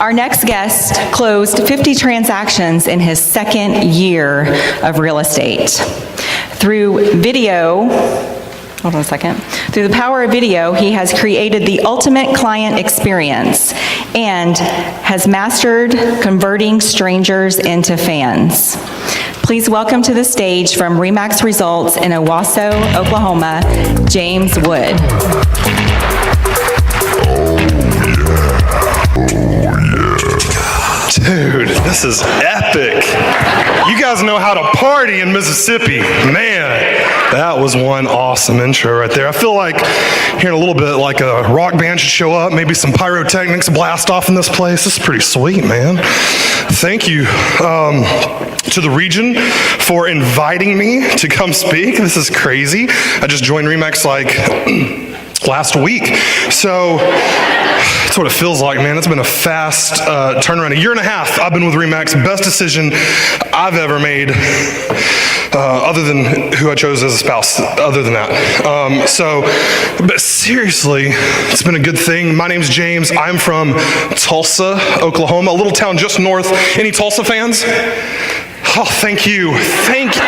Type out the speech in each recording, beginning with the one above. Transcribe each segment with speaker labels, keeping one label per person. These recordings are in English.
Speaker 1: Our next guest closed 50 transactions in his second year of real estate. Through video, hold on a second. Through the power of video, he has created the ultimate client experience and has mastered converting strangers into fans. Please welcome to the stage from RE/MAX Results in Owasso, Oklahoma, James Wood.
Speaker 2: Dude, this is epic. You guys know how to party in Mississippi. Man, that was one awesome intro right there. I feel like hearing a little bit like a rock band should show up, maybe some pyrotechnics blast off in this place. This is pretty sweet, man. Thank you to the region for inviting me to come speak. This is crazy. I just joined RE/MAX like last week. So that's what it feels like, man. It's been a fast turnaround. A year and a half I've been with RE/MAX. Best decision I've ever made, other than who I chose as a spouse, other than that. But seriously, it's been a good thing. My name's James. I'm from Tulsa, Oklahoma, a little town just north. Any Tulsa fans? Oh, thank you. Thank you.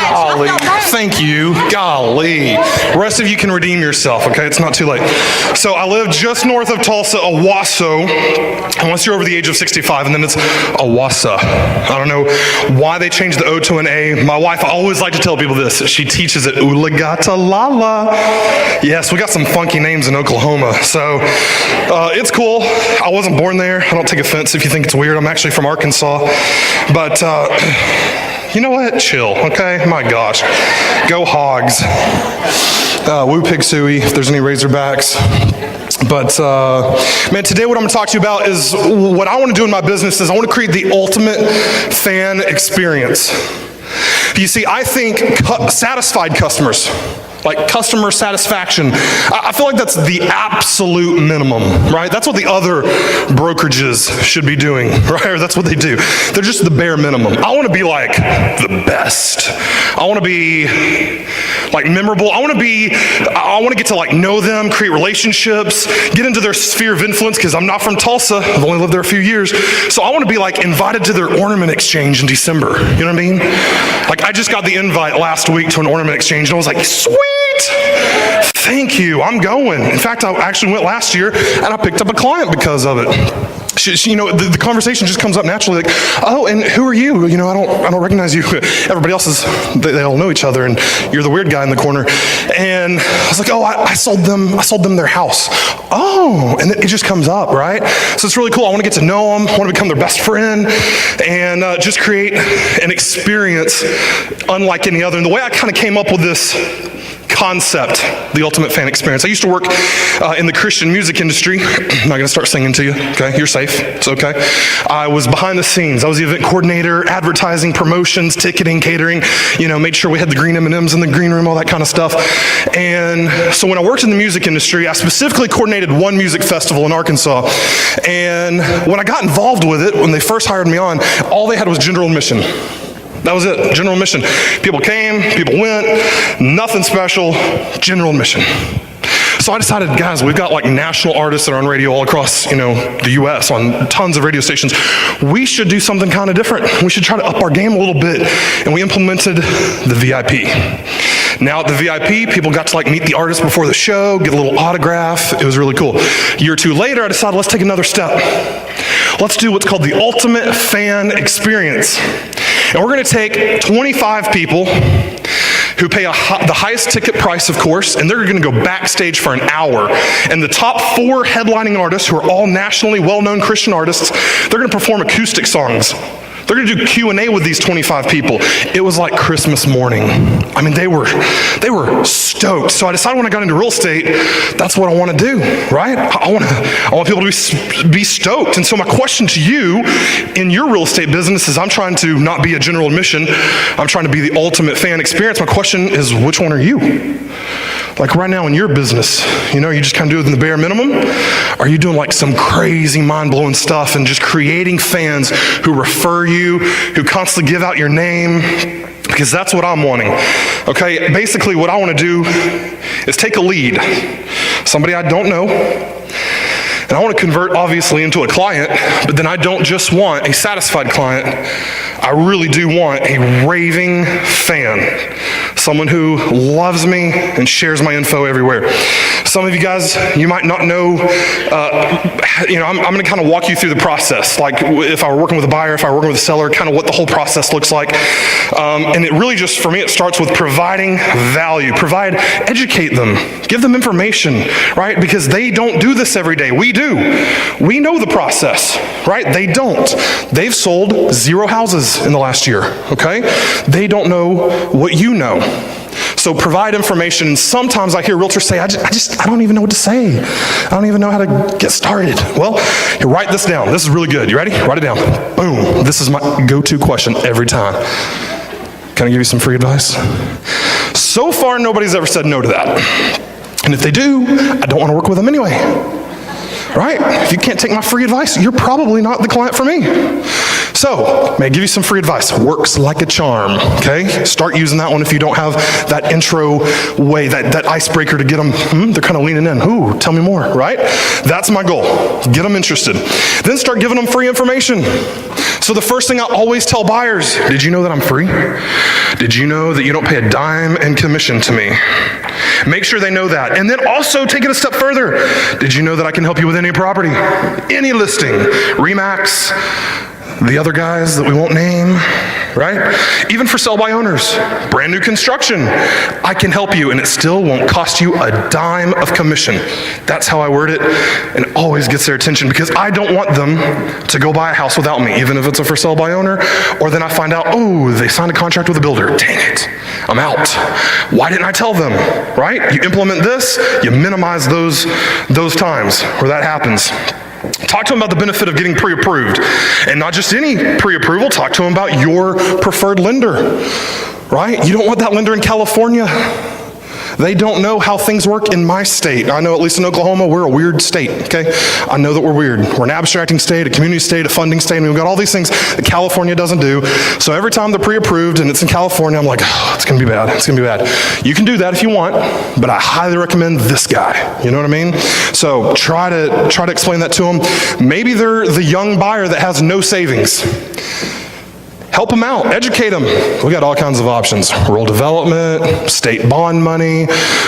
Speaker 2: Golly, thank you. Golly. The rest of you can redeem yourself, okay? It's not too late. So I live just north of Tulsa, Owasso, unless you're over the age of 65, and then it's Owasso. I don't know why they changed the O to an A. My wife, I always like to tell people this. She teaches it Ulagatolala. Yes, we got some funky names in Oklahoma. So it's cool. I wasn't born there. I don't take offense if you think it's weird. I'm actually from Arkansas. But you know what? Chill, okay? My gosh. Go Hogs. Woo Pig Suey, if there's any Razorbacks. But, man, today what I'm going to talk to you about is what I want to do in my business is I want to create the ultimate fan experience. You see, I think satisfied customers, like customer satisfaction, I feel like that's the absolute minimum, right? That's what the other brokerages should be doing, right? Or that's what they do. They're just the bare minimum. I want to be like the best. I want to be like memorable. I want to get to like know them, create relationships, get into their sphere of influence, because I'm not from Tulsa. I've only lived there a few years. So I want to be like invited to their ornament exchange in December. You know what I mean? Like I just got the invite last week to an ornament exchange and I was like, sweet. Thank you, I'm going. In fact, I actually went last year and I picked up a client because of it. You know, the conversation just comes up naturally, like, oh, and who are you? You know, I don't recognize you. Everybody else they all know each other, and you're the weird guy in the corner. And I was like, oh, I sold them their house. Oh, and it just comes up, right? So it's really cool. I want to get to know them. I want to become their best friend, and just create an experience unlike any other. And the way I kind of came up with this concept, the ultimate fan experience. I used to work in the Christian music industry. I'm not going to start singing to you, okay? You're safe. It's okay. I was behind the scenes. I was the event coordinator, advertising, promotions, ticketing, catering, you know, made sure we had the green M&Ms in the green room, all that kind of stuff. And so when I worked in the music industry, I specifically coordinated one music festival in Arkansas. And when I got involved with it, when they first hired me on, all they had was general admission. That was it, general admission. People came, people went, nothing special, general admission. So I decided, guys, we've got like national artists that are on radio all across, you know, the US on tons of radio stations. We should do something kind of different. We should try to up our game a little bit. And we implemented the VIP. Now at the VIP, people got to like meet the artist before the show, get a little autograph. It was really cool. A year or two later, I decided let's take another step. Let's do what's called the ultimate fan experience. And we're going to take 25 people who pay the highest ticket price, of course, and they're going to go backstage for an hour. And the top 4 headlining artists, who are all nationally well-known Christian artists, they're going to perform acoustic songs. They're going to do Q&A with these 25 people. It was like Christmas morning. I mean, they were stoked. So I decided when I got into real estate, that's what I want to do, right? I want people to be stoked. And so my question to you in your real estate business is, I'm trying to not be a general admission. I'm trying to be the ultimate fan experience. My question is, which one are you? Like right now in your business, you know, you just kind of do it in the bare minimum? Are you doing like some crazy mind-blowing stuff and just creating fans who refer you, who constantly give out your name? Because that's what I'm wanting. Okay, basically what I want to do is take a lead, somebody I don't know, And I want to convert, obviously, into a client, but then I don't just want a satisfied client. I really do want a raving fan. Someone who loves me and shares my info everywhere. Some of you guys, you might not know, I'm going to kind of walk you through the process. Like if I were working with a buyer, if I were working with a seller, kind of what the whole process looks like. And it really just, for me, it starts with providing value. Educate them. Give them information, right? Because they don't do this every day. We do. We know the process, right? They don't. They've sold 0 houses in the last year, okay? They don't know what you know. So provide information. Sometimes I hear realtors say, I don't even know what to say. I don't even know how to get started. Well, here, write this down. This is really good. You ready? Write it down. Boom. This is my go-to question every time. Can I give you some free advice? So far, nobody's ever said no to that. And if they do, I don't want to work with them anyway. Right? If you can't take my free advice, you're probably not the client for me. So, may I give you some free advice? Works like a charm, okay? Start using that one if you don't have that intro way, that icebreaker to get them, they're kind of leaning in. Ooh, tell me more, right? That's my goal. Get them interested. Then start giving them free information. So the first thing I always tell buyers, did you know that I'm free? Did you know that you don't pay a dime in commission to me? Make sure they know that. And then also take it a step further. Did you know that I can help you with any property? Any listing? RE/MAX? The other guys that we won't name, right? Even for sell by owners, brand new construction, I can help you and it still won't cost you a dime of commission. That's how I word it, and it always gets their attention because I don't want them to go buy a house without me, even if it's a for sale by owner, or then I find out, oh, they signed a contract with a builder. Dang it, I'm out. Why didn't I tell them, right? You implement this, you minimize those times where that happens. Talk to them about the benefit of getting pre-approved. And not just any pre-approval, talk to them about your preferred lender, right? You don't want that lender in California. They don't know how things work in my state. I know at least in Oklahoma, we're a weird state, okay? I know that we're weird. We're an abstracting state, a community state, a funding state, and we've got all these things that California doesn't do. So every time they're pre-approved and it's in California, I'm like, oh, it's gonna be bad, it's gonna be bad. You can do that if you want, but I highly recommend this guy, you know what I mean? So try to explain that to them. Maybe they're the young buyer that has no savings. Help them out, educate them. We got all kinds of options. Rural development, state bond money.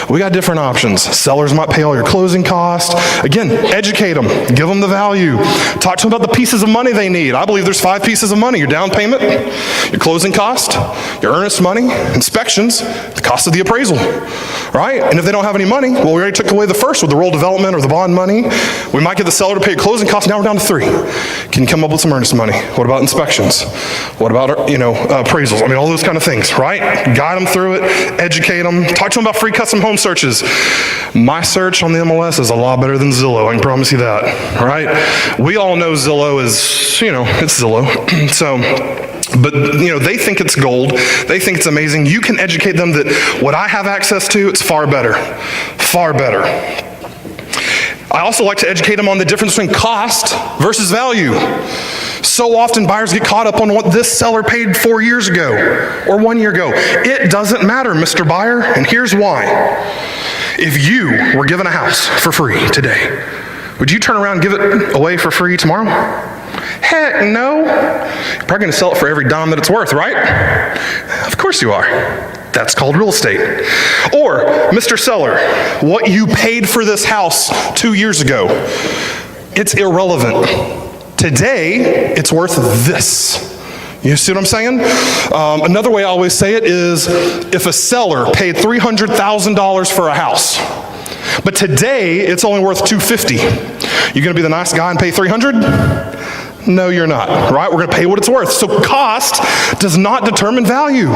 Speaker 2: We got different options. Sellers might pay all your closing costs. Again, educate them, give them the value. Talk to them about the pieces of money they need. I believe there's 5 pieces of money: your down payment, your closing cost, your earnest money, inspections, the cost of the appraisal, right? And if they don't have any money, well, we already took away the first with the rural development or the bond money. We might get the seller to pay a closing cost, now we're down to 3. Can you come up with some earnest money? What about inspections? What about appraisals? I mean, all those kind of things, right? Guide them through it, educate them, talk to them about free custom home searches. My search on the MLS is a lot better than Zillow, I can promise you that, right? We all know Zillow is, it's Zillow. But they think it's gold. They think it's amazing. You can educate them that what I have access to, it's far better. Far better. I also like to educate them on the difference between cost versus value. So often buyers get caught up on what this seller paid 4 years ago or 1 year ago. It doesn't matter, Mr. Buyer, and here's why. If you were given a house for free today, would you turn around and give it away for free tomorrow? Heck no. You're probably going to sell it for every dime that it's worth, right? Of course you are. That's called real estate. Or, Mr. Seller, what you paid for this house 2 years ago, it's irrelevant. Today, it's worth this. You see what I'm saying? Another way I always say it is, if a seller paid $300,000 for a house, but today it's only worth $250,000, you gonna be the nice guy and pay $300,000? No, you're not, right? We're gonna pay what it's worth. So cost does not determine value.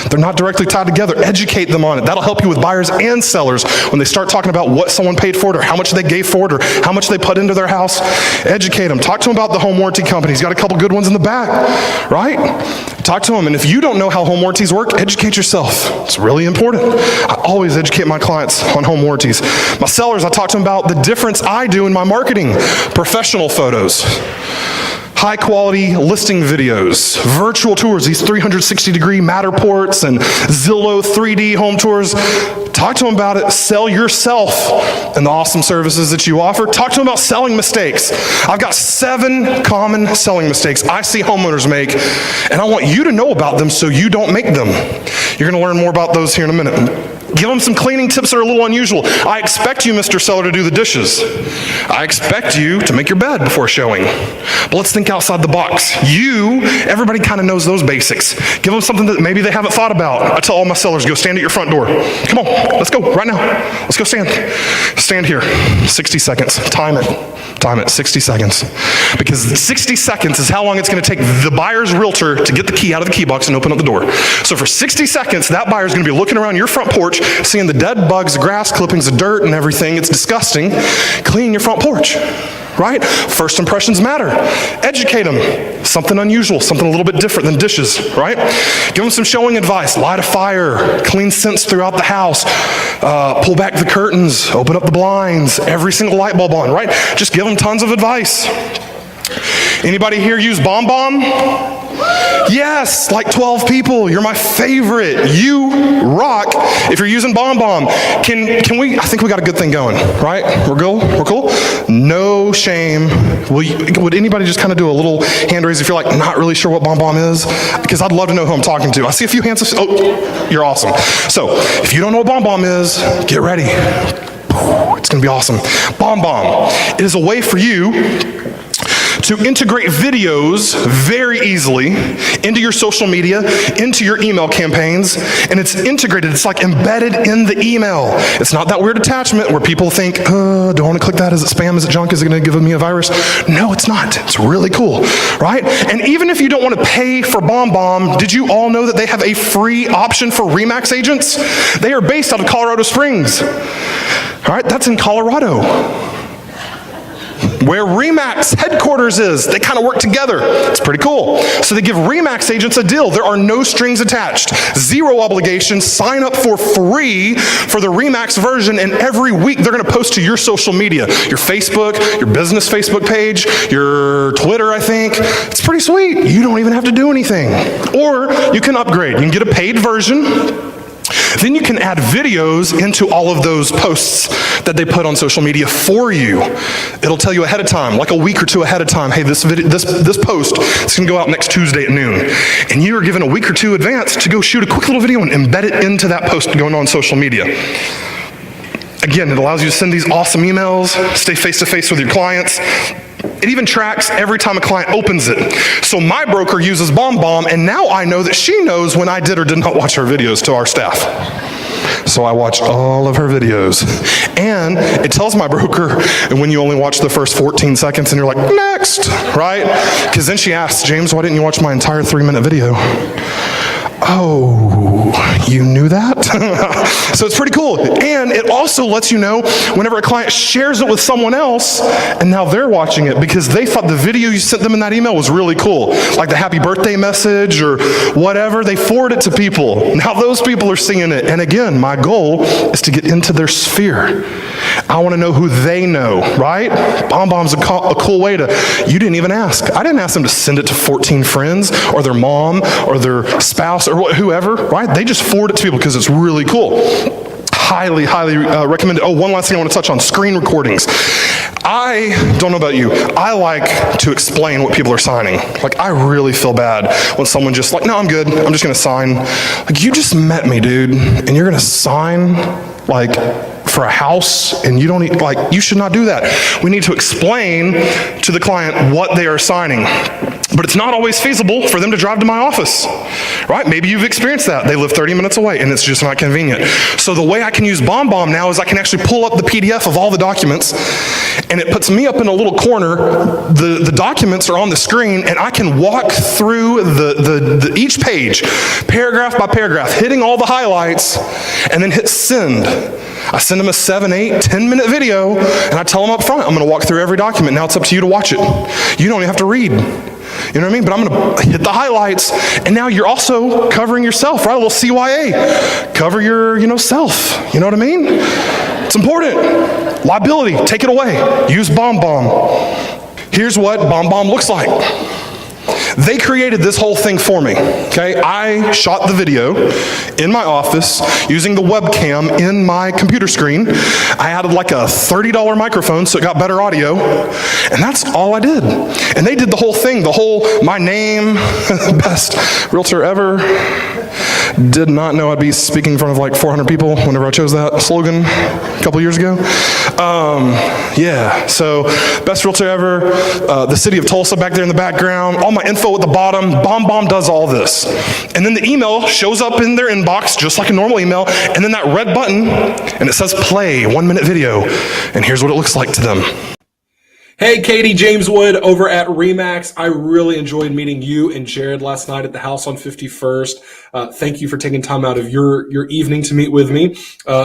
Speaker 2: They're not directly tied together. Educate them on it. That'll help you with buyers and sellers when they start talking about what someone paid for it or how much they gave for it or how much they put into their house. Educate them. Talk to them about the home warranty companies. Got a couple good ones in the back, right? Talk to them. And if you don't know how home warranties work, educate yourself. It's really important. I always educate my clients on home warranties. My sellers, I talk to them about the difference I do in my marketing. Professional photos. high quality listing videos, virtual tours, these 360-degree Matterports and Zillow 3D home tours. Talk to them about it. Sell yourself and the awesome services that you offer. Talk to them about selling mistakes. I've got 7 common selling mistakes I see homeowners make, and I want you to know about them so you don't make them. You're going to learn more about those here in a minute. Give them some cleaning tips that are a little unusual. I expect you, Mr. Seller, to do the dishes. I expect you to make your bed before showing. But let's think outside the box. Everybody kind of knows those basics. Give them something that maybe they haven't thought about. I tell all my sellers, go stand at your front door. Come on, let's go right now. Let's go stand. Stand here. 60 seconds. Time it, 60 seconds. Because 60 seconds is how long it's going to take the buyer's realtor to get the key out of the key box and open up the door. So for 60 seconds, that buyer's going to be looking around your front porch, seeing the dead bugs, the grass clippings, the dirt and everything. It's disgusting. Clean your front porch, right? First impressions matter. Educate them. Something unusual, something a little bit different than dishes, right? Give them some showing advice. Light a fire, clean scents throughout the house, pull back the curtains, open up the blinds, every single light bulb on, right? Just give them tons of advice. Anybody here use BombBomb? Yes, like 12 people. You're my favorite. You rock if you're using BombBomb. Can we, I think we got a good thing going, right? We're cool? We're cool? No shame. Would anybody just kind of do a little hand raise if you're like not really sure what BombBomb is? Because I'd love to know who I'm talking to. I see a few hands. Oh, you're awesome. So if you don't know what BombBomb is, get ready. It's going to be awesome. BombBomb is a way for you to integrate videos very easily into your social media, into your email campaigns, and it's integrated, it's like embedded in the email. It's not that weird attachment where people think, do I want to click that? Is it spam? Is it junk? Is it going to give me a virus? No, it's not. It's really cool, right? And even if you don't want to pay for BombBomb, did you all know that they have a free option for RE/MAX agents? They are based out of Colorado Springs. All right, that's in Colorado, where RE/MAX headquarters is. They kind of work together. It's pretty cool. So they give RE/MAX agents a deal. There are no strings attached, 0 obligation. Sign up for free for the RE/MAX version, and every week they're going to post to your social media, your Facebook, your business Facebook page, your Twitter, I think. It's pretty sweet. You don't even have to do anything. Or you can upgrade. You can get a paid version. Then you can add videos into all of those posts that they put on social media for you. It'll tell you ahead of time, like a week or 2 ahead of time, hey, this post is going to go out next Tuesday at noon. And you are given a week or 2 advance to go shoot a quick little video and embed it into that post going on social media. Again, it allows you to send these awesome emails, stay face-to-face with your clients. It even tracks every time a client opens it. So my broker uses BombBomb, and now I know that she knows when I did or did not watch her videos to our staff. So I watch all of her videos. And it tells my broker when you only watch the first 14 seconds and you're like, next, right? Because then she asks, James, why didn't you watch my entire 3-minute video? Oh, you knew that? So it's pretty cool. And it also lets you know whenever a client shares it with someone else and now they're watching it because they thought the video you sent them in that email was really cool. Like the happy birthday message or whatever, they forward it to people. Now those people are seeing it. And again, my goal is to get into their sphere. I want to know who they know, right? BombBomb's a cool way to, you didn't even ask. I didn't ask them to send it to 14 friends or their mom or their spouse or whoever, right? They just forward it to people because it's really cool. Highly, highly recommended. Oh, one last thing I want to touch on, screen recordings. I don't know about you, I like to explain what people are signing. Like, I really feel bad when someone just like, no, I'm good, I'm just going to sign. Like, you just met me, dude, and you're going to sign, like, for a house, and you don't need, like, you should not do that. We need to explain to the client what they are signing. But it's not always feasible for them to drive to my office, right? Maybe you've experienced that. They live 30 minutes away and it's just not convenient. So the way I can use BombBomb now is I can actually pull up the PDF of all the documents and it puts me up in a little corner. The documents are on the screen and I can walk through each page, paragraph by paragraph, hitting all the highlights and then hit send. I send them a 7, 8, 10-minute video and I tell them up front, I'm going to walk through every document. Now it's up to you to watch it. You don't even have to read. You know what I mean? But I'm going to hit the highlights, and now you're also covering yourself, right? A little CYA. Cover your, self. You know what I mean? It's important. Liability, take it away. Use BombBomb. Here's what Bomb Bomb looks like. They created this whole thing for me, okay? I shot the video in my office using the webcam in my computer screen. I added like a $30 microphone so it got better audio, and that's all I did. And they did the whole thing, my name, best realtor ever. Did not know I'd be speaking in front of like 400 people whenever I chose that slogan a couple years ago. Yeah, so best realtor ever, the city of Tulsa back there in the background, all my info at the bottom. Bomb Bomb does all this. And then the email shows up in their inbox just like a normal email, and then that red button, and it says play, 1-minute video. And here's what it looks like to them.
Speaker 3: Hey, Katie, James Wood over at RE/MAX. I really enjoyed meeting you and Jared last night at the house on 51st. Thank you for taking time out of your evening to meet with me.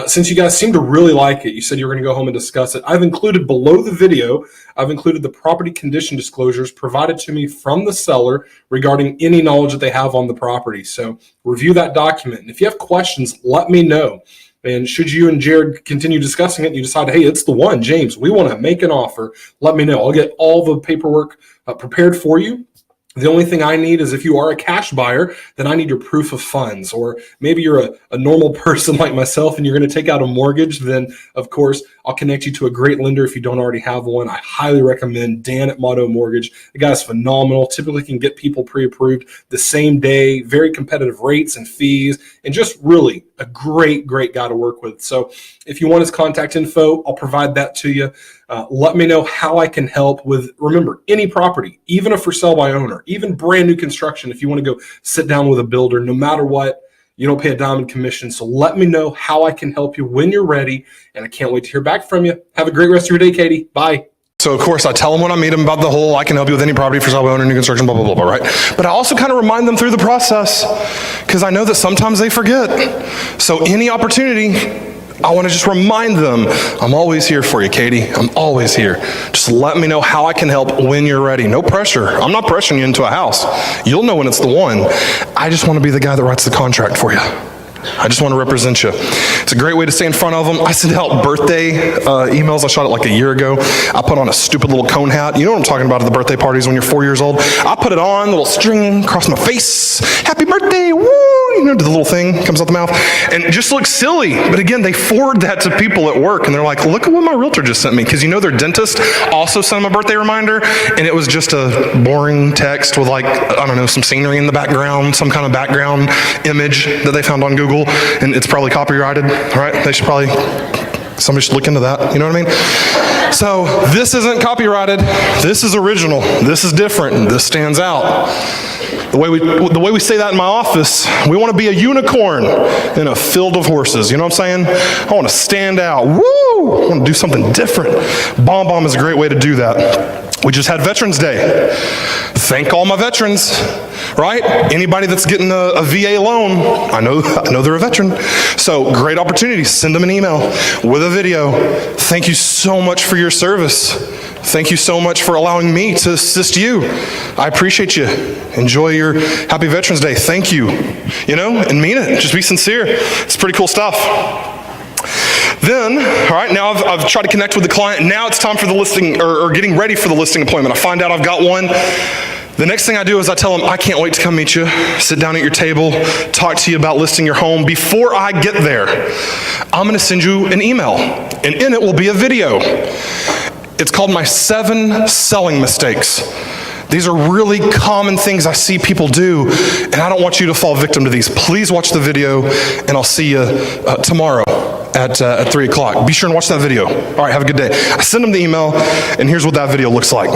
Speaker 3: Since you guys seem to really like it, you said you were going to go home and discuss it. I've included below the video, I've included the property condition disclosures provided to me from the seller regarding any knowledge that they have on the property. So review that document. And if you have questions, let me know. And should you and Jared continue discussing it and you decide, hey, it's the one, James, we want to make an offer, let me know. I'll get all the paperwork prepared for you. The only thing I need is if you are a cash buyer, then I need your proof of funds. Or maybe you're a normal person like myself and you're going to take out a mortgage, then of course I'll connect you to a great lender if you don't already have one. I highly recommend Dan at Motto Mortgage. The guy's phenomenal. Typically can get people pre-approved the same day, very competitive rates and fees, and just really a great guy to work with. So if you want his contact info, I'll provide that to you. Let me know how I can help with, remember, any property, even a for sale by owner, even brand new construction. If you want to go sit down with a builder, no matter what, you don't pay a dime in commission. So let me know how I can help you when you're ready. And I can't wait to hear back from you. Have a great rest of your day, Katie. Bye.
Speaker 2: So of course I tell them when I meet them about the whole, I can help you with any property for sale by owner, new construction, blah, blah, blah, blah, right? But I also kind of remind them through the process because I know that sometimes they forget. So any opportunity, I want to just remind them, I'm always here for you, Katie. I'm always here. Just let me know how I can help when you're ready. No pressure. I'm not pressuring you into a house. You'll know when it's the one. I just want to be the guy that writes the contract for you. I just want to represent you. It's a great way to stay in front of them. I send out birthday emails. I shot it like a year ago. I put on a stupid little cone hat. You know what I'm talking about at the birthday parties when you're 4 years old. I put it on, little string across my face. Happy birthday, woo! You know, the little thing comes out the mouth. And it just looks silly. But again, they forward that to people at work and they're like, look at what my realtor just sent me. Because you know their dentist also sent them a birthday reminder. And it was just a boring text with like, I don't know, some scenery in the background, some kind of background image that they found on Google. And it's probably copyrighted, right? They should probably, somebody should look into that, you know what I mean? So this isn't copyrighted, this is original, this is different, this stands out. The way we say that in my office, we want to be a unicorn in a field of horses, you know what I'm saying? I want to stand out, woo! I want to do something different. Bomb Bomb is a great way to do that. We just had Veterans Day. Thank all my veterans, right? Anybody that's getting a VA loan, I know they're a veteran. So great opportunity, send them an email with a video. Thank you so much for your service. Thank you so much for allowing me to assist you. I appreciate you. Enjoy your happy Veterans Day. Thank you. You know, and mean it, just be sincere. It's pretty cool stuff. Then, all right, now I've tried to connect with the client. Now it's time for the listing, or getting ready for the listing appointment. I find out I've got one. The next thing I do is I tell them, I can't wait to come meet you, sit down at your table, talk to you about listing your home. Before I get there, I'm gonna send you an email, and in it will be a video. It's called my 7 selling mistakes. These are really common things I see people do, and I don't want you to fall victim to these. Please watch the video, and I'll see you tomorrow at 3 o'clock. Be sure and watch that video. All right, have a good day. I send them the email, and here's what that video looks like.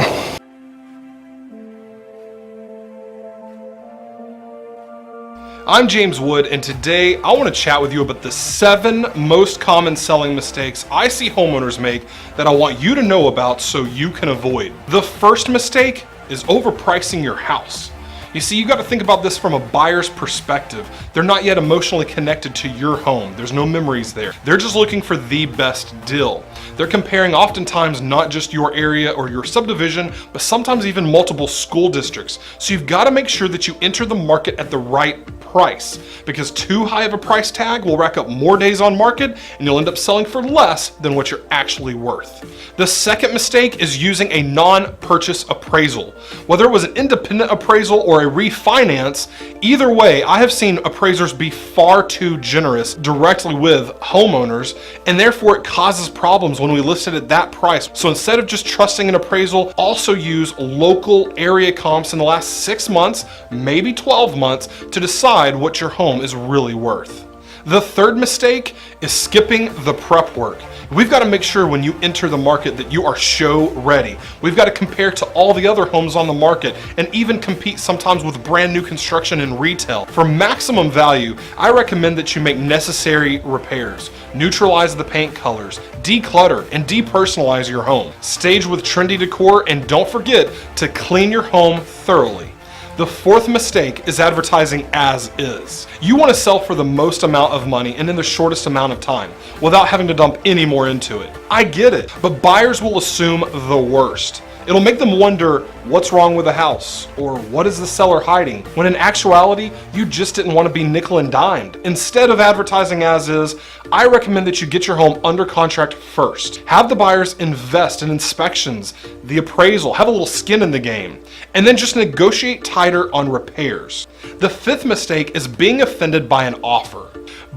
Speaker 2: I'm James Wood, and today I want to chat with you about the 7 most common selling mistakes I see homeowners make that I want you to know about so you can avoid. The first mistake is overpricing your house.
Speaker 3: You see, you got to think about this from a buyer's perspective. They're not yet emotionally connected to your home. There's no memories there. They're just looking for the best deal. They're comparing oftentimes not just your area or your subdivision, but sometimes even multiple school districts. So you've got to make sure that you enter the market at the right price, because too high of a price tag will rack up more days on market and you'll end up selling for less than what you're actually worth. The second mistake is using a non-purchase appraisal. Whether it was an independent appraisal or a refinance, either way, I have seen appraisers be far too generous directly with homeowners, and therefore it causes problems when we list it at that price. So instead of just trusting an appraisal, also use local area comps in the last 6 months, maybe 12 months, to decide what your home is really worth. The third mistake is skipping the prep work. We've got to make sure when you enter the market that you are show ready. We've got to compare to all the other homes on the market and even compete sometimes with brand new construction and retail. For maximum value, I recommend that you make necessary repairs. Neutralize the paint colors, declutter, and depersonalize your home. Stage with trendy decor, and don't forget to clean your home thoroughly. The fourth mistake is advertising as is. You want to sell for the most amount of money and in the shortest amount of time without having to dump any more into it. I get it, but buyers will assume the worst. It'll make them wonder what's wrong with the house or what is the seller hiding, when in actuality, you just didn't want to be nickel and dimed. Instead of advertising as is, I recommend that you get your home under contract first. Have the buyers invest in inspections, the appraisal, have a little skin in the game, and then just negotiate tighter on repairs. The fifth mistake is being offended by an offer.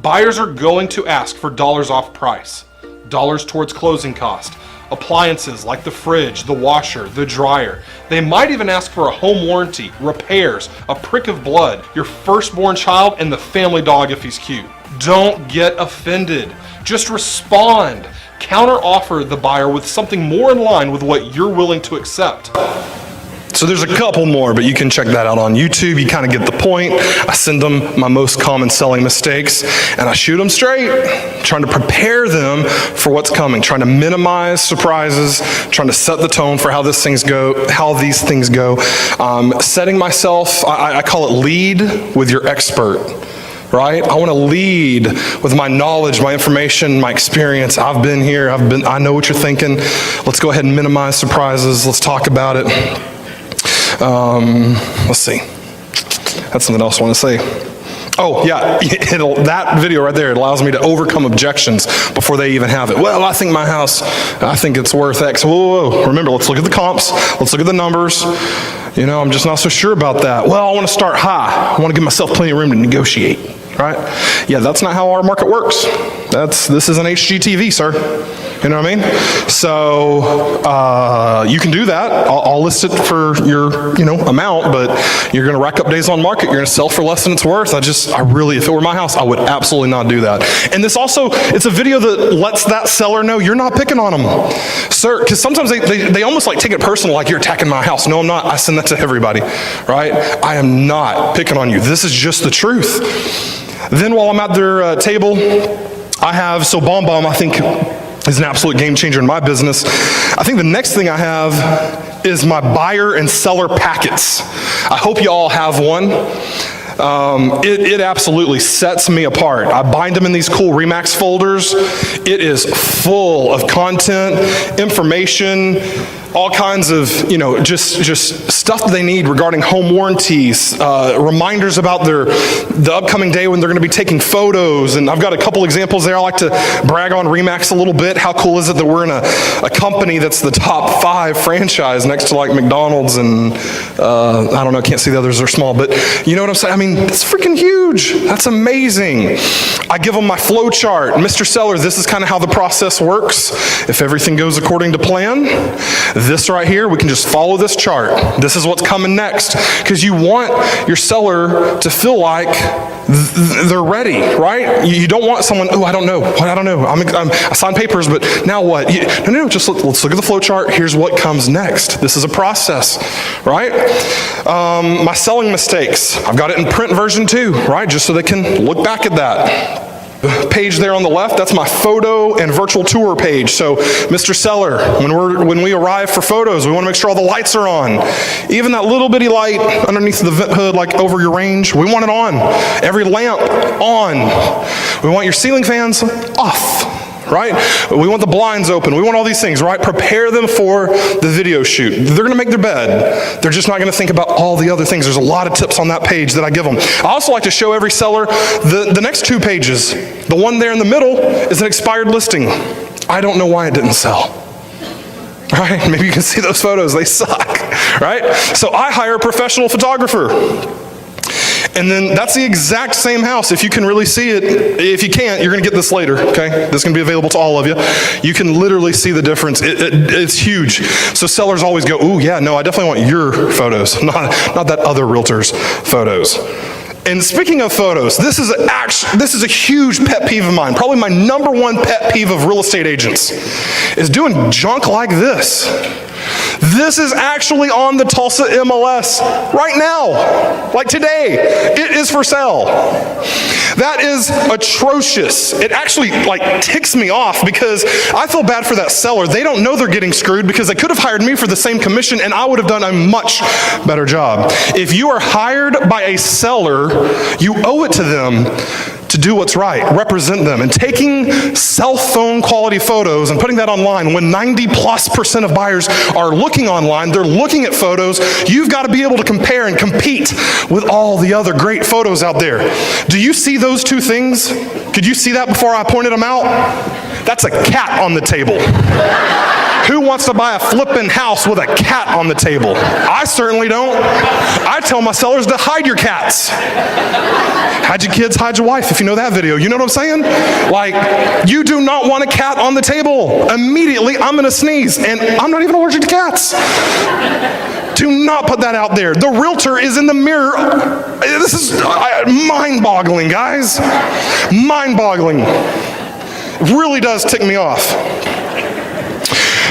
Speaker 3: Buyers are going to ask for dollars off price, dollars towards closing cost, appliances like the fridge, the washer, the dryer. They might even ask for a home warranty, repairs, a prick of blood, your firstborn child, and the family dog if he's cute. Don't get offended. Just respond. Counter offer the buyer with something more in line with what you're willing to accept.
Speaker 2: So there's a couple more, but you can check that out on YouTube. You kind of get the point. I send them my most common selling mistakes, and I shoot them straight, trying to prepare them for what's coming, trying to minimize surprises, trying to set the tone for how these things go. Setting myself, I call it lead with your expert. Right? I want to lead with my knowledge, my information, my experience. I've been here. I know what you're thinking. Let's go ahead and minimize surprises. Let's talk about it. Let's see. That's something else I want to say. Oh, yeah, that video right there, it allows me to overcome objections before they even have it. Well, I think my house, I think it's worth X. Whoa. Remember, let's look at the comps. Let's look at the numbers. You know, I'm just not so sure about that. Well, I want to start high. I want to give myself plenty of room to negotiate, right? Yeah, that's not how our market works. This is an HGTV, sir. You know what I mean? So you can do that. I'll list it for your amount, but you're going to rack up days on market. You're going to sell for less than it's worth. I really, if it were my house, I would absolutely not do that. And this also, it's a video that lets that seller know you're not picking on them, sir. Because sometimes they almost like take it personal, like you're attacking my house. No, I'm not. I send that to everybody, right? I am not picking on you. This is just the truth. Then while I'm at their table, I have, so BombBomb, I think, is an absolute game changer in my business. I think the next thing I have is my buyer and seller packets. I hope you all have one. It absolutely sets me apart. I bind them in these cool Remax folders. It is full of content, information, all kinds of, just stuff that they need regarding home warranties, reminders about the upcoming day when they're going to be taking photos. And I've got a couple examples there. I like to brag on Remax a little bit. How cool is it that we're in a company that's the top 5 franchise next to like McDonald's and I don't know, can't see the others, they're small, but you know what I'm saying? I mean, it's freaking huge. That's amazing. I give them my flow chart. Mr. Seller, this is kind of how the process works. If everything goes according to plan, this right here, we can just follow this chart. This is what's coming next. Because you want your seller to feel like they're ready, right? You don't want someone, oh, I don't know. I signed papers, but now what? No, just let's look at the flow chart. Here's what comes next. This is a process, right? My selling mistakes. I've got it in print version too, right? Just so they can look back at that. page there on the left, that's my photo and virtual tour page. So, Mr. Seller, when we arrive for photos, we want to make sure all the lights are on. Even that little bitty light underneath the vent hood, like over your range, we want it on. Every lamp on. We want your ceiling fans off. Right? We want the blinds open. We want all these things, right? Prepare them for the video shoot. They're going to make their bed. They're just not going to think about all the other things. There's a lot of tips on that page that I give them. I also like to show every seller the next 2 pages. The one there in the middle is an expired listing. I don't know why it didn't sell. Right? Maybe you can see those photos. They suck. Right? So I hire a professional photographer. And then that's the exact same house. If you can really see it, if you can't, you're going to get this later, okay? This is going to be available to all of you. You can literally see the difference. It's huge. So sellers always go, ooh, yeah, no, I definitely want your photos, not that other realtor's photos. And speaking of photos, this is a huge pet peeve of mine. Probably my #1 pet peeve of real estate agents is doing junk like this. This is actually on the Tulsa MLS right now, like today. It is for sale. That is atrocious. It actually ticks me off because I feel bad for that seller. They don't know they're getting screwed because they could have hired me for the same commission and I would have done a much better job. If you are hired by a seller, you owe it to them to do what's right, represent them. And taking cell phone quality photos and putting that online when 90+% of buyers are looking online, they're looking at photos, you've got to be able to compare and compete with all the other great photos out there. Do you see those 2 things? Could you see that before I pointed them out? That's a cat on the table. Who wants to buy a flippin' house with a cat on the table? I certainly don't. I tell my sellers to hide your cats. Hide your kids, hide your wife, if you know that video. You know what I'm saying? You do not want a cat on the table. Immediately, I'm gonna sneeze, and I'm not even allergic to cats. Do not put that out there. The realtor is in the mirror. This is mind-boggling, guys. Mind-boggling. Really does tick me off.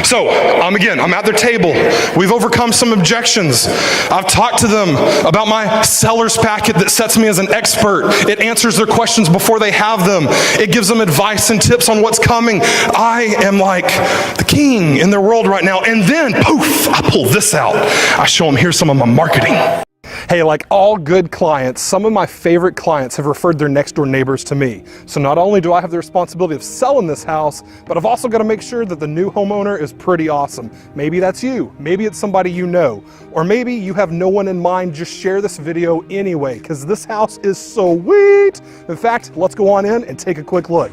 Speaker 2: So, again, I'm at their table. We've overcome some objections. I've talked to them about my seller's packet that sets me as an expert. It answers their questions before they have them. It gives them advice and tips on what's coming. I am like the king in their world right now. And then, poof, I pull this out. I show them, here's some of my marketing. Hey, like all good clients, some of my favorite clients have referred their next door neighbors to me. So not only do I have the responsibility of selling this house, but I've also got to make sure that the new homeowner is pretty awesome. Maybe that's you, maybe it's somebody you know, or maybe you have no one in mind. Just share this video anyway, because this house is so sweet. In fact, let's go on in and take a quick look.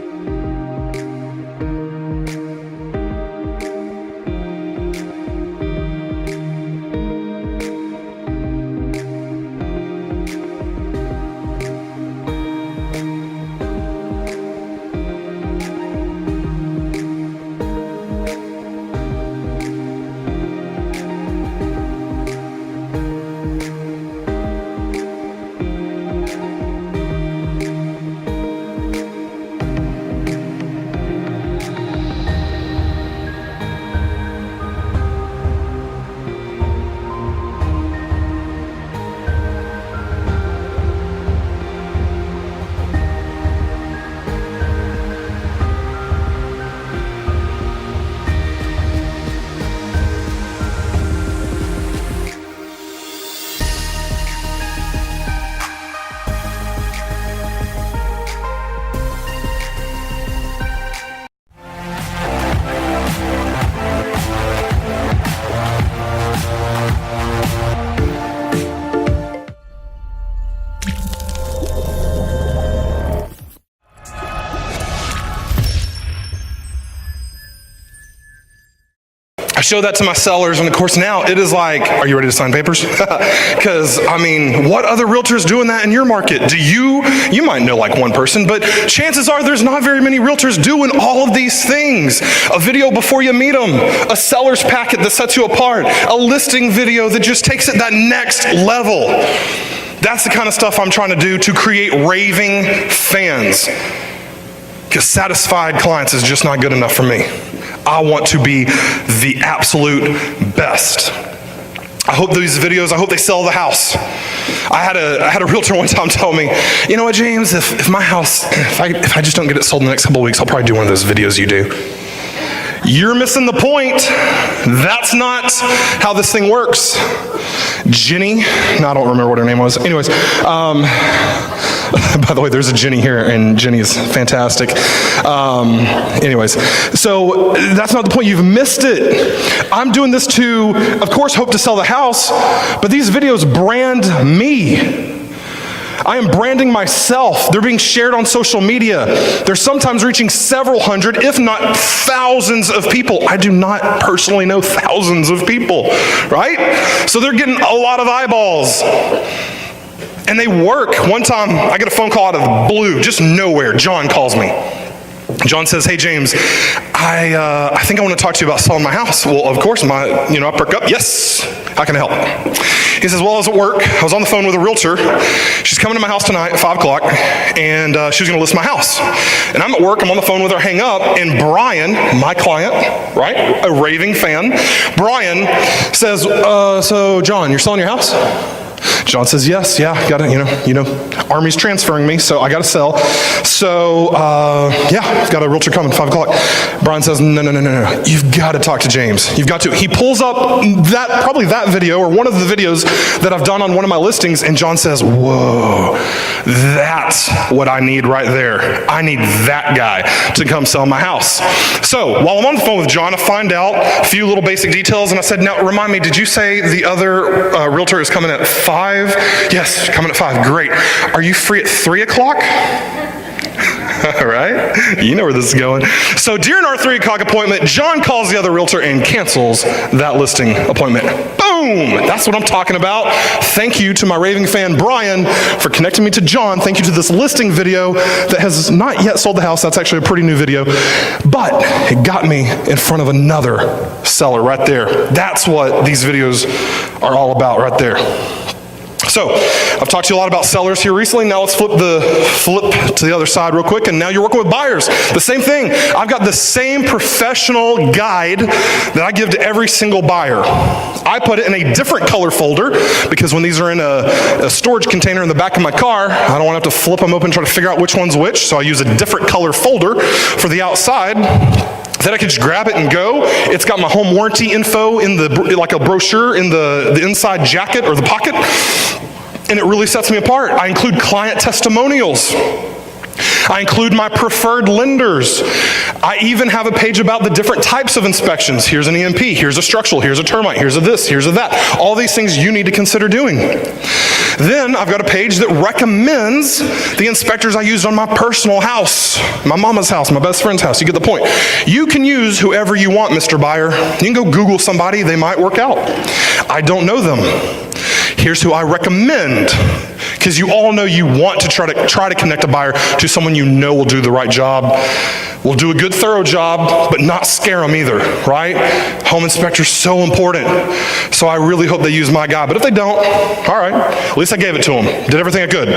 Speaker 2: show that to my sellers, and of course now it is like, are you ready to sign papers? Because, I mean, what other realtors doing that in your market? You might know like one person, but chances are there's not very many realtors doing all of these things. A video before you meet them, a seller's packet that sets you apart, a listing video that just takes it that next level. That's the kind of stuff I'm trying to do to create raving fans. Because satisfied clients is just not good enough for me. I want to be the absolute best. I hope these videos, I hope they sell the house. I had a realtor one time tell me, you know what, James, if my house, if I just don't get it sold in the next couple of weeks, I'll probably do one of those videos you do. You're missing the point. That's not how this thing works. Jenny, no, I don't remember what her name was. Anyways, by the way, there's a Jenny here, and Jenny is fantastic. Anyways, so that's not the point. You've missed it. I'm doing this to, of course, hope to sell the house, but these videos brand me. I am branding myself. They're being shared on social media. They're sometimes reaching several hundred, if not thousands of people. I do not personally know thousands of people, right? So they're getting a lot of eyeballs. And they work. One time, I get a phone call out of the blue, just nowhere. John calls me. John says, hey, James, I think I want to talk to you about selling my house. Well, of course, I perk up. Yes, how can I help? He says, well, I was at work. I was on the phone with a realtor. She's coming to my house tonight at 5 o'clock, and she was going to list my house. And I'm at work. I'm on the phone with her, hang up, and Brian, my client, right, a raving fan, Brian says, so, John, you're selling your house? John says, yes, yeah, got to, Army's transferring me, so I got to sell. So, yeah, I've got a realtor coming, 5 o'clock. Brian says, no. You've got to talk to James. You've got to. He pulls up probably that video, or one of the videos that I've done on one of my listings, and John says, whoa, that's what I need right there. I need that guy to come sell my house. So, while I'm on the phone with John, I find out a few little basic details, and I said, now, remind me, did you say the other realtor is coming at 5? Yes, coming at 5. Great. Are you free at 3 o'clock? All right. You know where this is going. So during our 3 o'clock appointment, John calls the other realtor and cancels that listing appointment. Boom! That's what I'm talking about. Thank you to my raving fan, Brian, for connecting me to John. Thank you to this listing video that has not yet sold the house. That's actually a pretty new video. But it got me in front of another seller right there. That's what these videos are all about right there. So, I've talked to you a lot about sellers here recently. Now let's flip to the other side real quick, and now you're working with buyers. The same thing. I've got the same professional guide that I give to every single buyer. I put it in a different color folder, because when these are in a storage container in the back of my car, I don't want to have to flip them open and try to figure out which one's which, so I use a different color folder for the outside. Then I can just grab it and go. It's got my home warranty info in like a brochure in the inside jacket or the pocket. And it really sets me apart. I include client testimonials. I include my preferred lenders. I even have a page about the different types of inspections. Here's an EMP, here's a structural, here's a termite, here's a this, here's a that. All these things you need to consider doing. Then I've got a page that recommends the inspectors I used on my personal house, my mama's house, my best friend's house. You get the point. You can use whoever you want, Mr. Buyer. You can go Google somebody, they might work out. I don't know them. Here's who I recommend, because you all know you want to try to connect a buyer to someone you know will do the right job, will do a good, thorough job, but not scare them either, right? Home inspector's so important. So I really hope they use my guy. But if they don't, all right, at least I gave it to them. Did everything I could.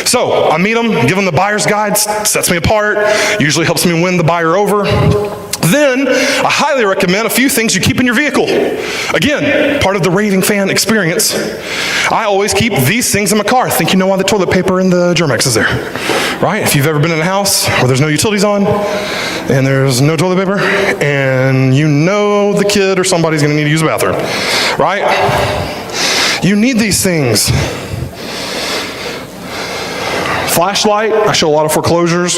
Speaker 2: So I meet them, give them the buyer's guide, sets me apart, usually helps me win the buyer over. Then, I highly recommend a few things you keep in your vehicle. Again, part of the raving fan experience. I always keep these things in my car. Think you know why the toilet paper and the Germex is there, right? If you've ever been in a house where there's no utilities on, and there's no toilet paper, and you know the kid or somebody's gonna need to use a bathroom, right? You need these things. Flashlight, I show a lot of foreclosures.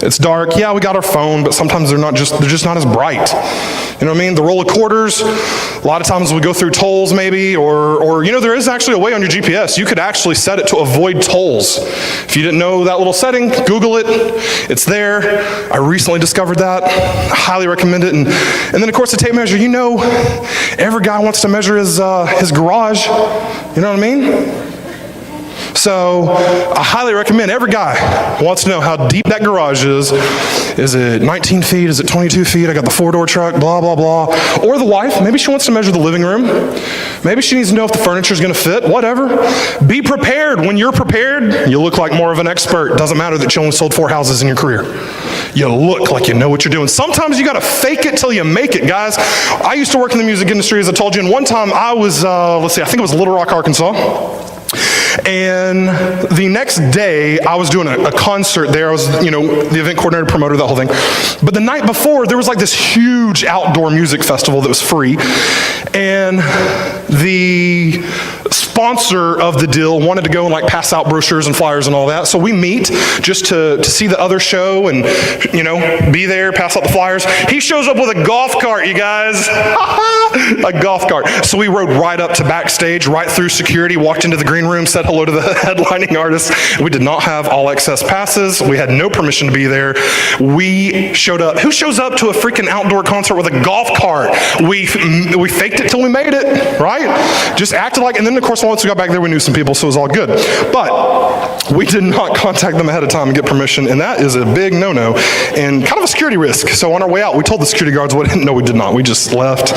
Speaker 2: It's dark. Yeah, we got our phone, but sometimes they're just not as bright. You know what I mean? The roll of quarters, a lot of times we go through tolls maybe, or there is actually a way on your GPS. You could actually set it to avoid tolls. If you didn't know that little setting, Google it. It's there. I recently discovered that. I highly recommend it. And then of course the tape measure. Every guy wants to measure his garage. You know what I mean? So I highly recommend, every guy wants to know how deep that garage is. Is it 19 feet? Is it 22 feet? I got the 4-door truck, blah, blah, blah. Or the wife, maybe she wants to measure the living room. Maybe she needs to know if the furniture's gonna fit, whatever. Be prepared. When you're prepared, you look like more of an expert. Doesn't matter that you only sold 4 houses in your career. You look like you know what you're doing. Sometimes you gotta fake it till you make it, guys. I used to work in the music industry, as I told you, and one time I was, I think it was Little Rock, Arkansas. And the next day, I was doing a concert there. I was, the event coordinator, promoter, that whole thing. But the night before, there was like this huge outdoor music festival that was free. And the sponsor of the deal wanted to go and like pass out brochures and flyers and all that. So we meet just to see the other show and, be there, pass out the flyers. He shows up with a golf cart, you guys. A golf cart. So we rode right up to backstage, right through security, walked into the green room, said hello to the headlining artist. We did not have all access passes. We had no permission to be there. We showed up. Who shows up to a freaking outdoor concert with a golf cart? We faked it till we made it, right? Just acted like, and then of course once we got back there we knew some people, so it was all good. But we did not contact them ahead of time and get permission, and that is a big no-no and kind of a security risk. So on our way out, we told the security guards, no, we did not. We just left.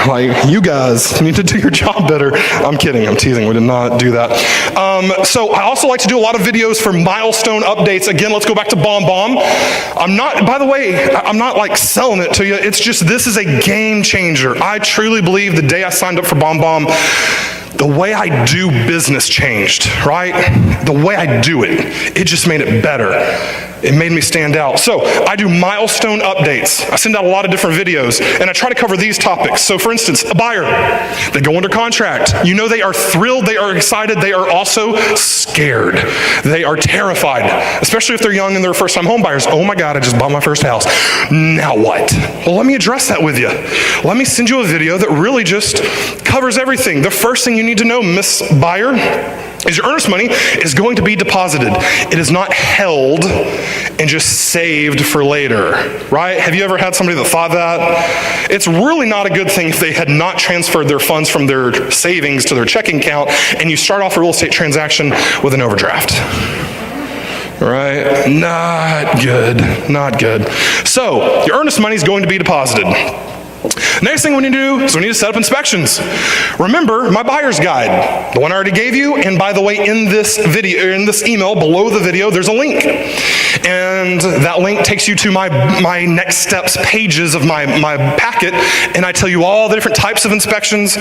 Speaker 2: Like, you guys need to do your job better. I'm kidding, I'm teasing, we did not do that. So I also like to do a lot of videos for milestone updates. Again, let's go back to Bomb Bomb. I'm not like selling it to you. It's just, this is a game changer. I truly believe the day I signed up for Bomb Bomb, the way I do business changed, right? The way I do it, it just made it better. It made me stand out. So I do milestone updates. I send out a lot of different videos, and I try to cover these topics. So for instance, a buyer, they go under contract. They are thrilled, they are excited, they are also scared. They are terrified, especially if they're young and they're first-time home buyers. Oh my God, I just bought my first house. Now what? Well, let me address that with you. Let me send you a video that really just covers everything. The first thing you need to know, Miss Buyer, is your earnest money is going to be deposited. It is not held and just saved for later, right? Have you ever had somebody that thought that? It's really not a good thing if they had not transferred their funds from their savings to their checking account and you start off a real estate transaction with an overdraft. Right? Not good, not good. So, your earnest money is going to be deposited. Next thing we need to do is we need to set up inspections. Remember my buyer's guide, the one I already gave you, and by the way, in this video, in this email below the video, there's a link. And that link takes you to my next steps pages of my packet, and I tell you all the different types of inspections,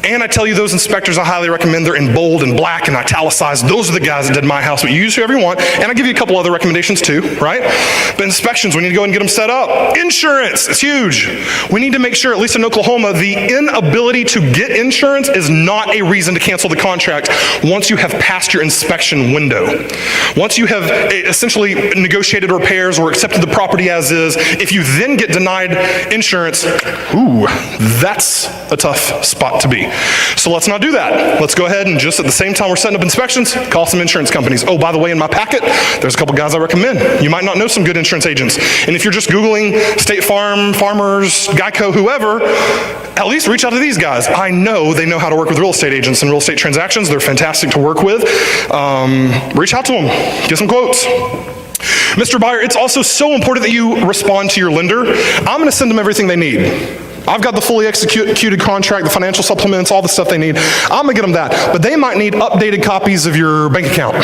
Speaker 2: and I tell you those inspectors I highly recommend. They're in bold and black and italicized. Those are the guys that did my house, but you use whoever you want, and I give you a couple other recommendations too, right? But inspections, we need to go and get them set up. Insurance, it's huge. We need to make sure, at least in Oklahoma, the inability to get insurance is not a reason to cancel the contract once you have passed your inspection window. Once you have essentially negotiated repairs or accepted the property as is, if you then get denied insurance, ooh, that's a tough spot to be. So let's not do that. Let's go ahead and just at the same time we're setting up inspections, call some insurance companies. Oh, by the way, in my packet, there's a couple guys I recommend. You might not know some good insurance agents. And if you're just Googling State Farm, Farmers, Geico, whoever, at least reach out to these guys. I know they know how to work with real estate agents and real estate transactions. They're fantastic to work with. Reach out to them, get some quotes. Mr. Buyer, it's also so important that you respond to your lender. I'm going to send them everything they need. I've got the fully executed contract, the financial supplements, all the stuff they need. I'm going to get them that. But they might need updated copies of your bank account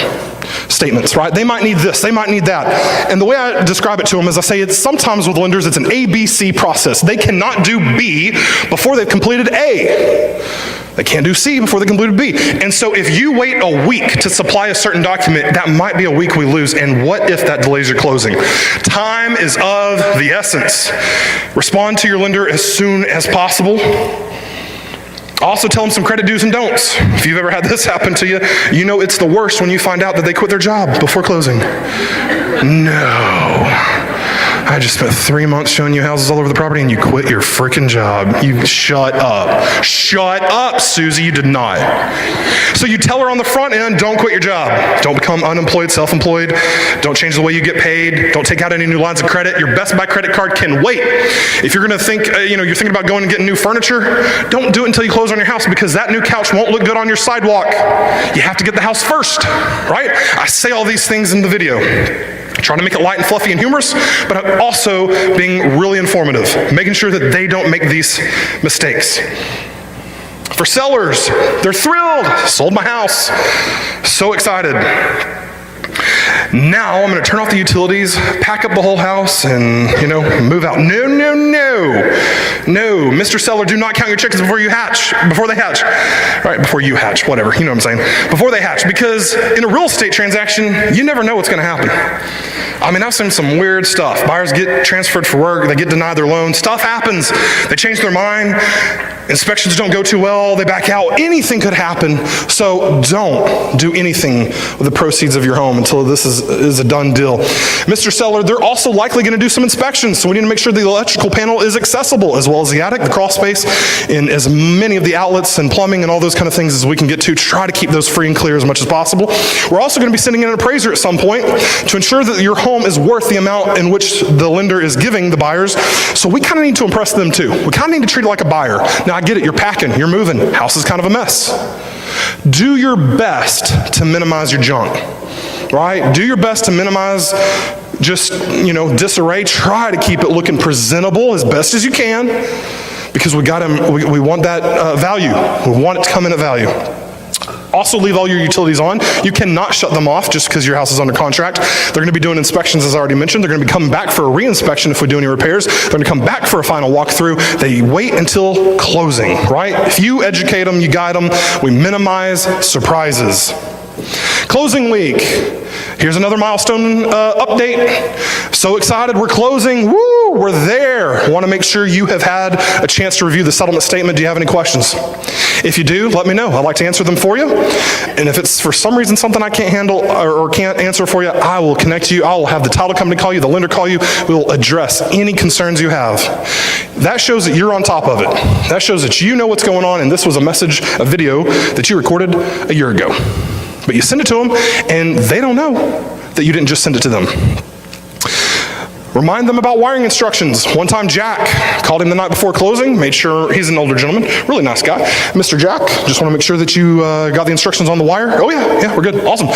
Speaker 2: statements, right? They might need this, they might need that. And the way I describe it to them is I say it's sometimes with lenders it's an ABC process. They cannot do B before they've completed A. They can't do C before they completed B. And so if you wait a week to supply a certain document, that might be a week we lose. And what if that delays your closing? Time is of the essence. Respond to your lender as soon as possible. Also tell them some credit do's and don'ts. If you've ever had this happen to you, you know it's the worst when you find out that they quit their job before closing. No. I just spent 3 months showing you houses all over the property and you quit your freaking job. You shut up. Shut up, Susie, you did not. So you tell her on the front end, don't quit your job. Don't become unemployed, self-employed. Don't change the way you get paid. Don't take out any new lines of credit. Your Best Buy credit card can wait. If you're gonna think, you're thinking about going and getting new furniture, don't do it until you close on your house because that new couch won't look good on your sidewalk. You have to get the house first, right? I say all these things in the video. Trying to make it light and fluffy and humorous, but also being really informative, making sure that they don't make these mistakes. For sellers, they're thrilled. Sold my house. So excited. Now I'm going to turn off the utilities, pack up the whole house, and, move out. No, no, no. No, Mr. Seller, do not count your chickens before they hatch. Right, before you hatch, whatever, you know what I'm saying. Before they hatch, because in a real estate transaction, you never know what's going to happen. I mean, I've seen some weird stuff. Buyers get transferred for work, they get denied their loan. Stuff happens. They change their mind. Inspections don't go too well. They back out. Anything could happen. So don't do anything with the proceeds of your home until this is a done deal. Mr. Seller, they're also likely going to do some inspections, so we need to make sure the electrical panel is accessible, as well as the attic, the crawl space, and as many of the outlets and plumbing and all those kind of things as we can get to try to keep those free and clear as much as possible. We're also going to be sending in an appraiser at some point to ensure that your home is worth the amount in which the lender is giving the buyers. So we kind of need to impress them too. We kind of need to treat it like a buyer. Now I get it, you're packing, you're moving, house is kind of a mess. Do your best to minimize your junk, right? Do your best to minimize just, disarray. Try to keep it looking presentable as best as you can, because we want that value. We want it to come in at value. Also leave all your utilities on. You cannot shut them off just because your house is under contract. They're going to be doing inspections, as I already mentioned. They're going to be coming back for a re-inspection if we do any repairs. They're going to come back for a final walkthrough. They wait until closing, right? If you educate them, you guide them, we minimize surprises. Closing week. Here's another milestone update. So excited, we're closing. Woo, we're there. Want to make sure you have had a chance to review the settlement statement. Do you have any questions? If you do, let me know. I'd like to answer them for you. And if it's for some reason something I can't handle or can't answer for you, I will connect you. I will have the title company call you, the lender call you. We'll address any concerns you have. That shows that you're on top of it. That shows that you know what's going on, and this was a video that you recorded a year ago. But you send it to them, and they don't know that you didn't just send it to them. Remind them about wiring instructions. One time Jack called him the night before closing, made sure, he's an older gentleman, really nice guy. Mr. Jack, just want to make sure that you got the instructions on the wire. Oh yeah, we're good, awesome.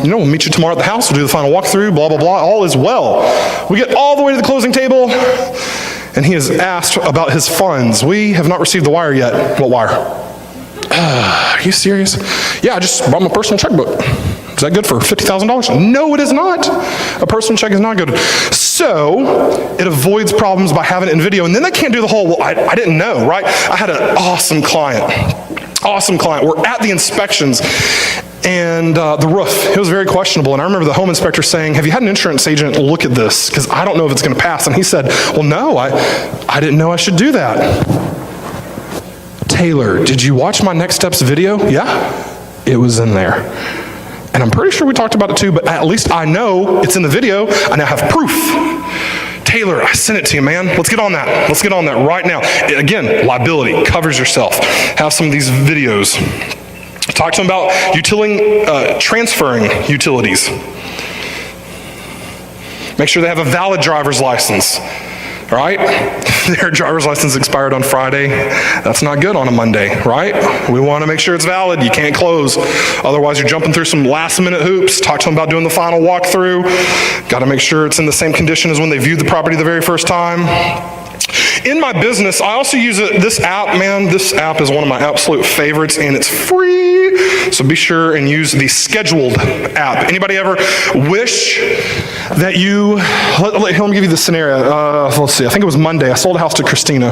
Speaker 2: We'll meet you tomorrow at the house, we'll do the final walkthrough, blah, blah, blah, all is well. We get all the way to the closing table, and he has asked about his funds. We have not received the wire yet. What wire? Are you serious? Yeah, I just bought my personal checkbook. Is that good for $50,000? No, it is not. A personal check is not good. So it avoids problems by having it in video. And then they can't do the whole, well, I didn't know, right? I had an awesome client. We're at the inspections, and the roof, it was very questionable. And I remember the home inspector saying, have you had an insurance agent look at this? Because I don't know if it's going to pass. And he said, well, no, I didn't know I should do that. Taylor, did you watch my Next Steps video? Yeah, it was in there. And I'm pretty sure we talked about it too, but at least I know it's in the video. I now have proof. Taylor, I sent it to you, man. Let's get on that. Let's get on that right now. Again, liability, covers yourself. Have some of these videos. Talk to them about transferring utilities. Make sure they have a valid driver's license. All right? Their driver's license expired on Friday. That's not good on a Monday, right? We want to make sure it's valid. You can't close. Otherwise, you're jumping through some last-minute hoops. Talk to them about doing the final walkthrough. Got to make sure it's in the same condition as when they viewed the property the very first time. In my business, I also use this app, man. This app is one of my absolute favorites, and it's free. So be sure and use the Scheduled app. Anybody ever wish that you, let me give you the scenario. Let's see, I think it was Monday. I sold a house to Christina.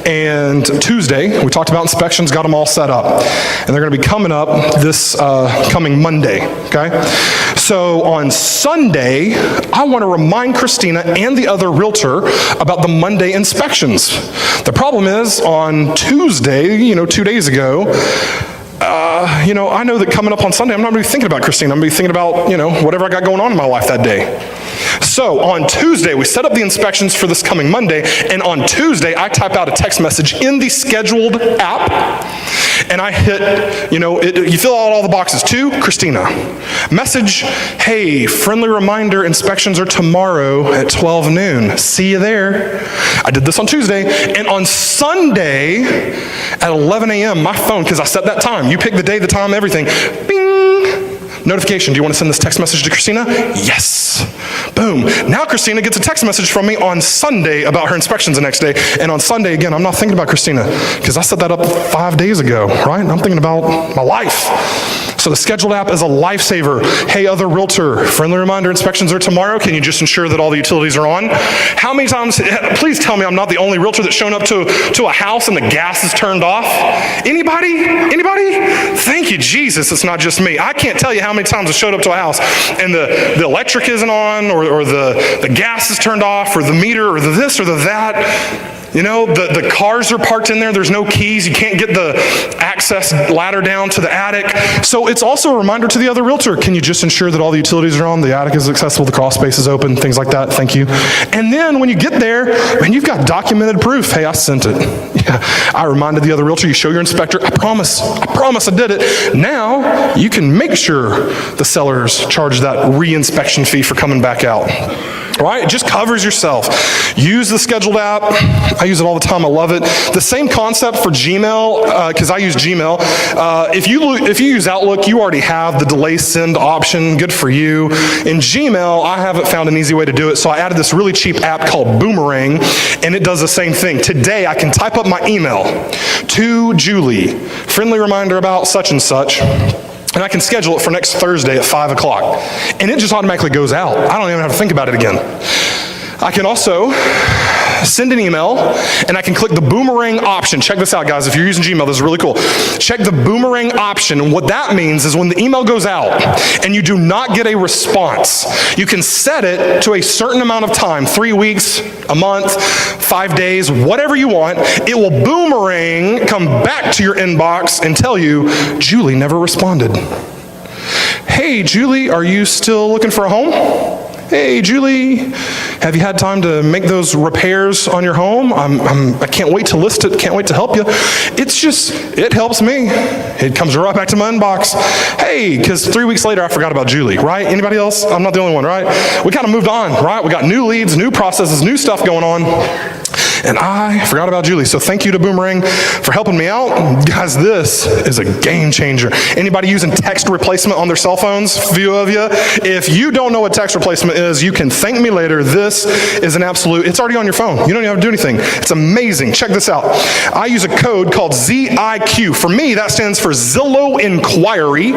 Speaker 2: And Tuesday, we talked about inspections, got them all set up. And they're going to be coming up this coming Monday, okay? So on Sunday, I want to remind Christina and the other realtor about the Monday inspections. The problem is, on Tuesday, 2 days ago, I know that coming up on Sunday, I'm not going to be thinking about Christina. I'm going to be thinking about, whatever I got going on in my life that day. So on Tuesday, we set up the inspections for this coming Monday, and on Tuesday, I type out a text message in the Scheduled app, and I hit, you fill out all the boxes to Christina. Message, hey, friendly reminder, inspections are tomorrow at 12 noon. See you there. I did this on Tuesday, and on Sunday at 11 a.m., my phone, because I set that time, you pick the day, the time, everything, bing, notification, do you want to send this text message to Christina? Yes. Boom. Now Christina gets a text message from me on Sunday about her inspections the next day. And on Sunday, again, I'm not thinking about Christina because I set that up 5 days ago, right? I'm thinking about my life. So the scheduled app is a lifesaver. Hey, other realtor, friendly reminder, inspections are tomorrow. Can you just ensure that all the utilities are on? How many times, please tell me I'm not the only realtor that's shown up to a house and the gas is turned off. Anybody? Anybody? Thank you, Jesus, it's not just me. I can't tell you how many times I showed up to a house and the electric isn't on, or the gas is turned off, or the meter, or the this or the that. You know, the cars are parked in there, there's no keys, you can't get the access ladder down to the attic. So it's also a reminder to the other realtor, can you just ensure that all the utilities are on, the attic is accessible, the crawl space is open, things like that, thank you. And then when you get there, man, you've got documented proof, hey, I sent it. Yeah, I reminded the other realtor, you show your inspector, I promise I did it. Now, you can make sure the sellers charge that re-inspection fee for coming back out. Right? It just covers yourself. Use the scheduled app. I use it all the time. I love it. The same concept for Gmail, because I use Gmail. If you use Outlook, you already have the delay send option. Good for you. In Gmail, I haven't found an easy way to do it, so I added this really cheap app called Boomerang, and it does the same thing. Today, I can type up my email to Julie. Friendly reminder about such and such. And I can schedule it for next Thursday at 5 o'clock. And it just automatically goes out. I don't even have to think about it again. I can also send an email, and I can click the boomerang option. Check this out, guys. If you're using Gmail, this is really cool. Check the boomerang option. And what that means is when the email goes out and you do not get a response, you can set it to a certain amount of time, 3 weeks, a month, 5 days, whatever you want. It will boomerang, come back to your inbox and tell you, Julie never responded. Hey, Julie, are you still looking for a home? Hey, Julie, have you had time to make those repairs on your home? I can't wait to list it, can't wait to help you. It helps me. It comes right back to my inbox. Hey, because 3 weeks later, I forgot about Julie, right? Anybody else? I'm not the only one, right? We kind of moved on, right? We got new leads, new processes, new stuff going on. And I forgot about Julie. So thank you to Boomerang for helping me out. Guys, this is a game changer. Anybody using text replacement on their cell phones? Few of you. If you don't know what text replacement is, you can thank me later. This is an absolute, it's already on your phone. You don't even have to do anything. It's amazing. Check this out. I use a code called ZIQ. For me, that stands for Zillow Inquiry.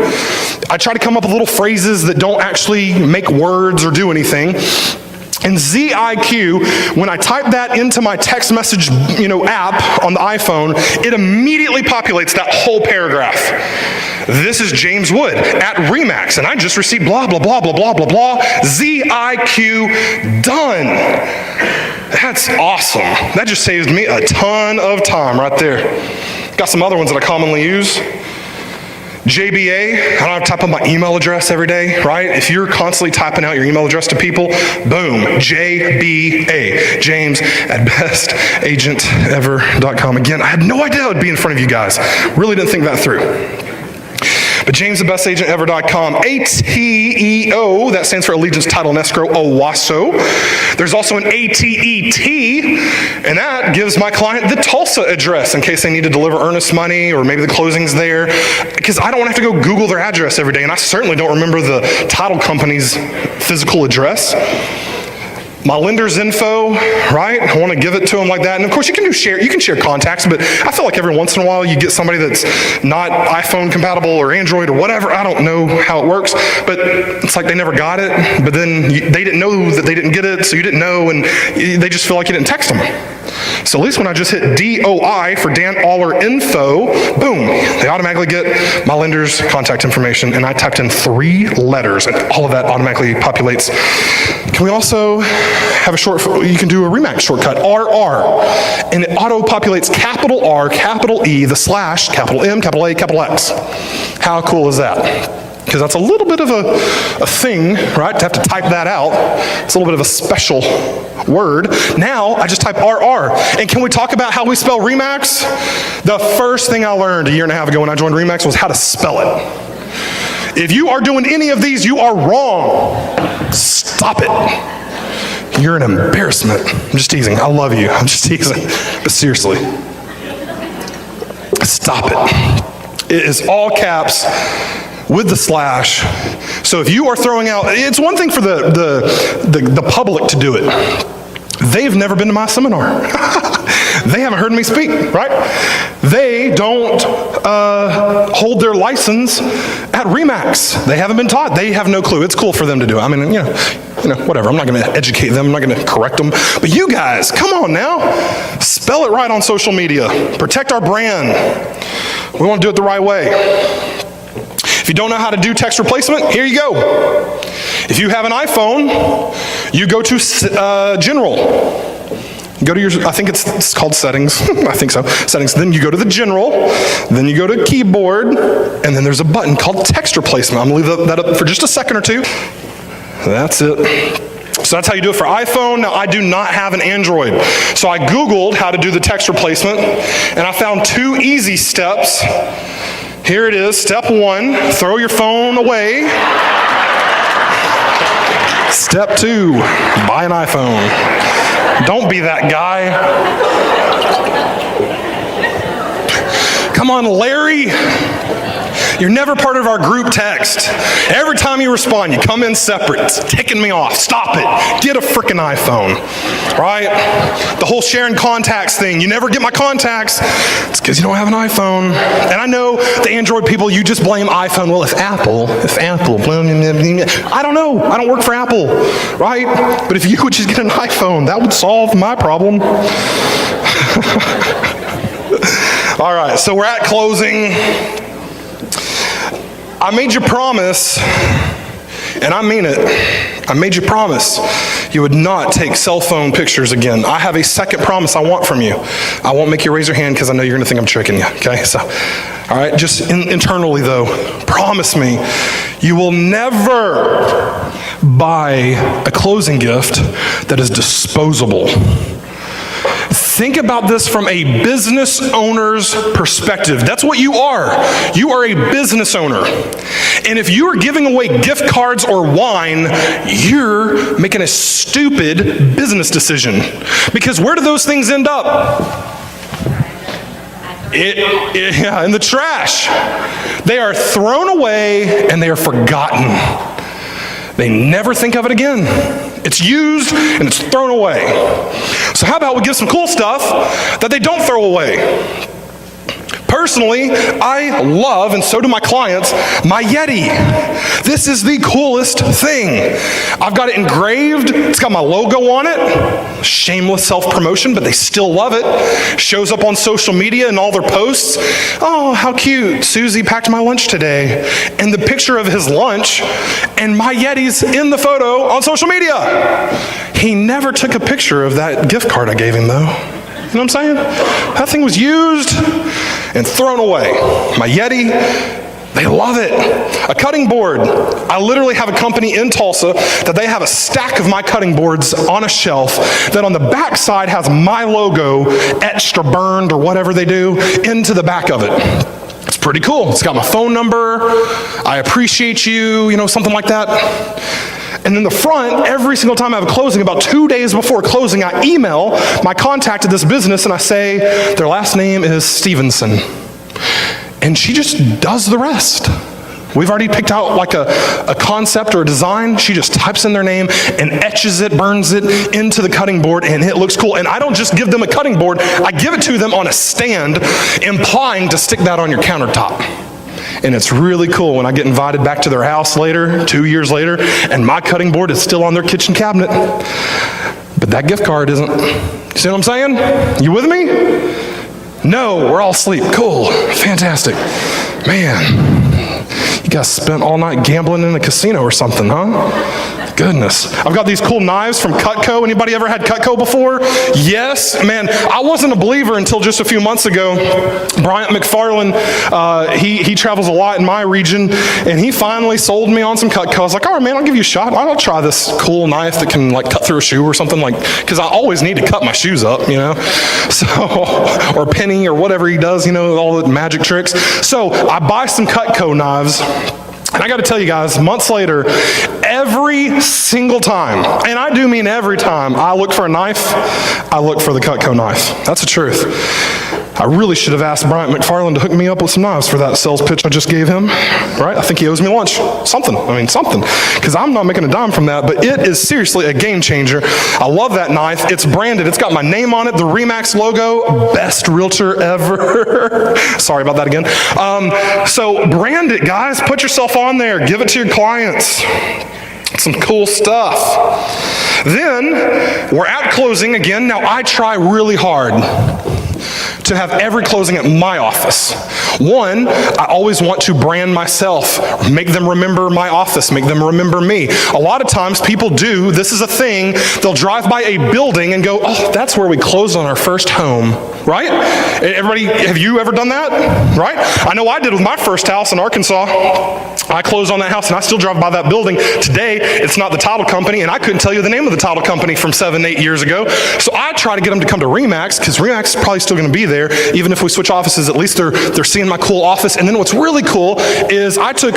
Speaker 2: I try to come up with little phrases that don't actually make words or do anything. And ZIQ, when I type that into my text message, app on the iPhone, it immediately populates that whole paragraph. This is James Wood at RE/MAX, and I just received blah, blah, blah, blah, blah, blah, blah. ZIQ done. That's awesome. That just saves me a ton of time right there. Got some other ones that I commonly use. JBA, I don't have to type up my email address every day, right? If you're constantly typing out your email address to people, boom, JBA, James at bestagentever.com. Again, I had no idea I would be in front of you guys. Really didn't think that through. But James at bestagentever.com, ATEO, that stands for Allegiance Title and Escrow, OWASO. There's also an ATET, and that gives my client the Tulsa address in case they need to deliver earnest money or maybe the closing's there. Because I don't want to have to go Google their address every day, and I certainly don't remember the title company's physical address. My lender's info, right? I want to give it to them like that. And of course, you can share contacts, but I feel like every once in a while you get somebody that's not iPhone compatible or Android or whatever. I don't know how it works, but it's like they never got it, but then they didn't know that they didn't get it, so you didn't know, and they just feel like you didn't text them. So at least when I just hit DOI for Dan Aller Info, boom, they automatically get my lender's contact information, and I typed in 3 letters, and all of that automatically populates. Can we also have you can do a RE/MAX shortcut, RR, and it auto-populates capital R, capital E, the slash, capital M, capital A, capital X. How cool is that? Because that's a little bit of a thing, right, to have to type that out. It's a little bit of a special word. Now, I just type RR. And can we talk about how we spell RE/MAX? The first thing I learned a year and a half ago when I joined RE/MAX was how to spell it. If you are doing any of these, you are wrong. Stop it. You're an embarrassment. I'm just teasing. I love you. I'm just teasing. But seriously, stop it. It is all caps with the slash. So if you are throwing out, it's one thing for the public to do it. They've never been to my seminar. They haven't heard me speak, right? They don't hold their license at RE/MAX. They haven't been taught. They have no clue. It's cool for them to do it. I mean, you know, whatever. I'm not going to educate them. I'm not going to correct them. But you guys, come on now. Spell it right on social media. Protect our brand. We want to do it the right way. If you don't know how to do text replacement, here you go. If you have an iPhone, you go to General. Go to your, I think it's called Settings. I think so. Settings. Then you go to the General. Then you go to Keyboard. And then there's a button called Text Replacement. I'm going to leave that up for just a second or two. That's it. So that's how you do it for iPhone. Now, I do not have an Android. So I Googled how to do the text replacement. And I found 2 easy steps. Here it is. Step 1, throw your phone away. Step 2, buy an iPhone. Don't be that guy. Come on, Larry. You're never part of our group text. Every time you respond, you come in separate. It's ticking me off. Stop it. Get a frickin' iPhone, right? The whole sharing contacts thing. You never get my contacts. It's because you don't have an iPhone. And I know the Android people, you just blame iPhone. Well, if Apple, I don't know. I don't work for Apple, right? But if you would just get an iPhone, that would solve my problem. All right, so we're at closing. I made you promise, and I mean it, I made you promise you would not take cell phone pictures again. I have a second promise I want from you. I won't make you raise your hand because I know you're going to think I'm tricking you, okay? So, all right, just internally though, promise me you will never buy a closing gift that is disposable. Think about this from a business owner's perspective. That's what you are. You are a business owner. And if you are giving away gift cards or wine, you're making a stupid business decision. Because where do those things end up? Yeah, in the trash. They are thrown away and they are forgotten. They never think of it again. It's used and it's thrown away. So how about we give some cool stuff that they don't throw away? Personally, I love, and so do my clients, my Yeti. This is the coolest thing. I've got it engraved. It's got my logo on it. Shameless self-promotion, but they still love it. Shows up on social media and all their posts. Oh, how cute. Susie packed my lunch today. And the picture of his lunch and my Yeti's in the photo on social media. He never took a picture of that gift card I gave him, though. You know what I'm saying? That thing was used and thrown away. My Yeti, they love it. A cutting board. I literally have a company in Tulsa that they have a stack of my cutting boards on a shelf that on the back side has my logo etched or burned or whatever they do into the back of it. It's pretty cool. It's got my phone number. I appreciate you, you know, something like that. And in the front, every single time I have a closing, about 2 days before closing, I email my contact at this business and I say, their last name is Stevenson. And she just does the rest. We've already picked out like a concept or a design. She just types in their name and etches it, burns it into the cutting board, and it looks cool. And I don't just give them a cutting board, I give it to them on a stand, implying to stick that on your countertop. And it's really cool when I get invited back to their house later, 2 years later, and my cutting board is still on their kitchen cabinet. But that gift card isn't. You see what I'm saying? You with me? No, we're all asleep. Cool, fantastic. Man, you guys spent all night gambling in a casino or something, huh? Goodness. I've got these cool knives from Cutco. Anybody ever had Cutco before? Yes. Man, I wasn't a believer until just a few months ago. Bryant McFarland, he travels a lot in my region, and he finally sold me on some Cutco. I was like, all right, man, I'll give you a shot. I'll try this cool knife that can like cut through a shoe or something, like, because I always need to cut my shoes up, you know? So, or penny or whatever he does, you know, all the magic tricks. So I buy some Cutco knives. And I got to tell you guys, months later, every single time, and I do mean every time, I look for a knife, I look for the Cutco knife. That's the truth. I really should have asked Bryant McFarland to hook me up with some knives for that sales pitch I just gave him, right? I think he owes me lunch. Something, because I'm not making a dime from that, but it is seriously a game changer. I love that knife. It's branded. It's got my name on it, the RE/MAX logo, best realtor ever. Sorry about that again. So brand it, guys. Put yourself on there. Give it to your clients. Some cool stuff. Then we're at closing again. Now I try really hard to have every closing at my office. One, I always want to brand myself, make them remember my office, make them remember me. A lot of times people do, this is a thing, they'll drive by a building and go, oh, that's where we closed on our first home, right? Everybody, have you ever done that, right? I know I did with my first house in Arkansas. I closed on that house and I still drive by that building. Today, it's not the title company and I couldn't tell you the name of the title company from 7-8 years ago. So I try to get them to come to RE/MAX because RE/MAX is probably still going to be there. Even if we switch offices, at least they're seeing my cool office. And then what's really cool is I took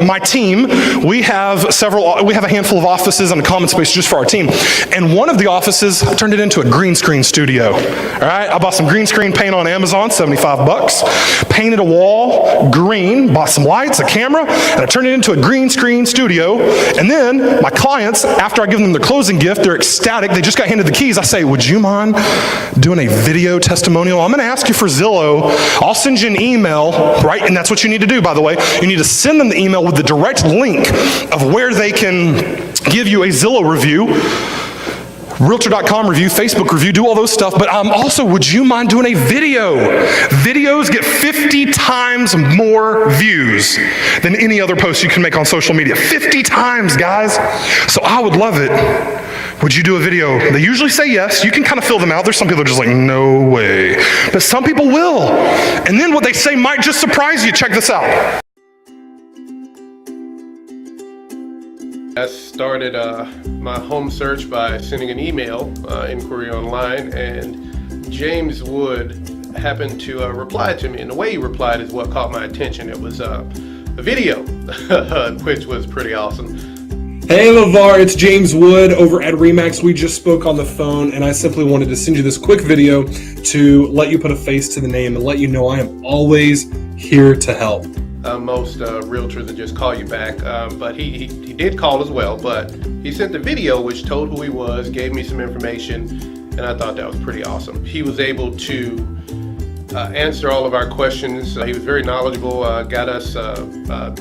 Speaker 2: my team. We have a handful of offices and a common space just for our team. And one of the offices, I turned it into a green screen studio. All right, I bought some green screen paint on Amazon, $75. Painted a wall green, bought some lights, a camera, and I turned it into a green screen studio. And then my clients, after I give them their closing gift, they're ecstatic. They just got handed the keys. I say, would you mind doing a video testimonial? I'm going to ask you for Zillow. I'll send you an email, right? And that's what you need to do, by the way. You need to send them the email with the direct link of where they can give you a Zillow review, Realtor.com review, Facebook review, do all those stuff. But also, would you mind doing a video? Videos get 50 times more views than any other post you can make on social media. 50 times, guys. So I would love it. Would you do a video? They usually say yes. You can kind of fill them out. There's some people that are just like, no way. But some people will. And then what they say might just surprise you. Check this out.
Speaker 4: I started my home search by sending an email inquiry online, and James Wood happened to reply to me. And the way he replied is what caught my attention. It was a video, which was pretty awesome.
Speaker 3: Hey LeVar, it's James Wood over at RE/MAX. We just spoke on the phone and I simply wanted to send you this quick video to let you put a face to the name and let you know I am always here to help.
Speaker 4: Most realtors that just call you back, but he did call as well, but he sent the video which told who he was, gave me some information, and I thought that was pretty awesome. He was able to answer all of our questions. He was very knowledgeable, got us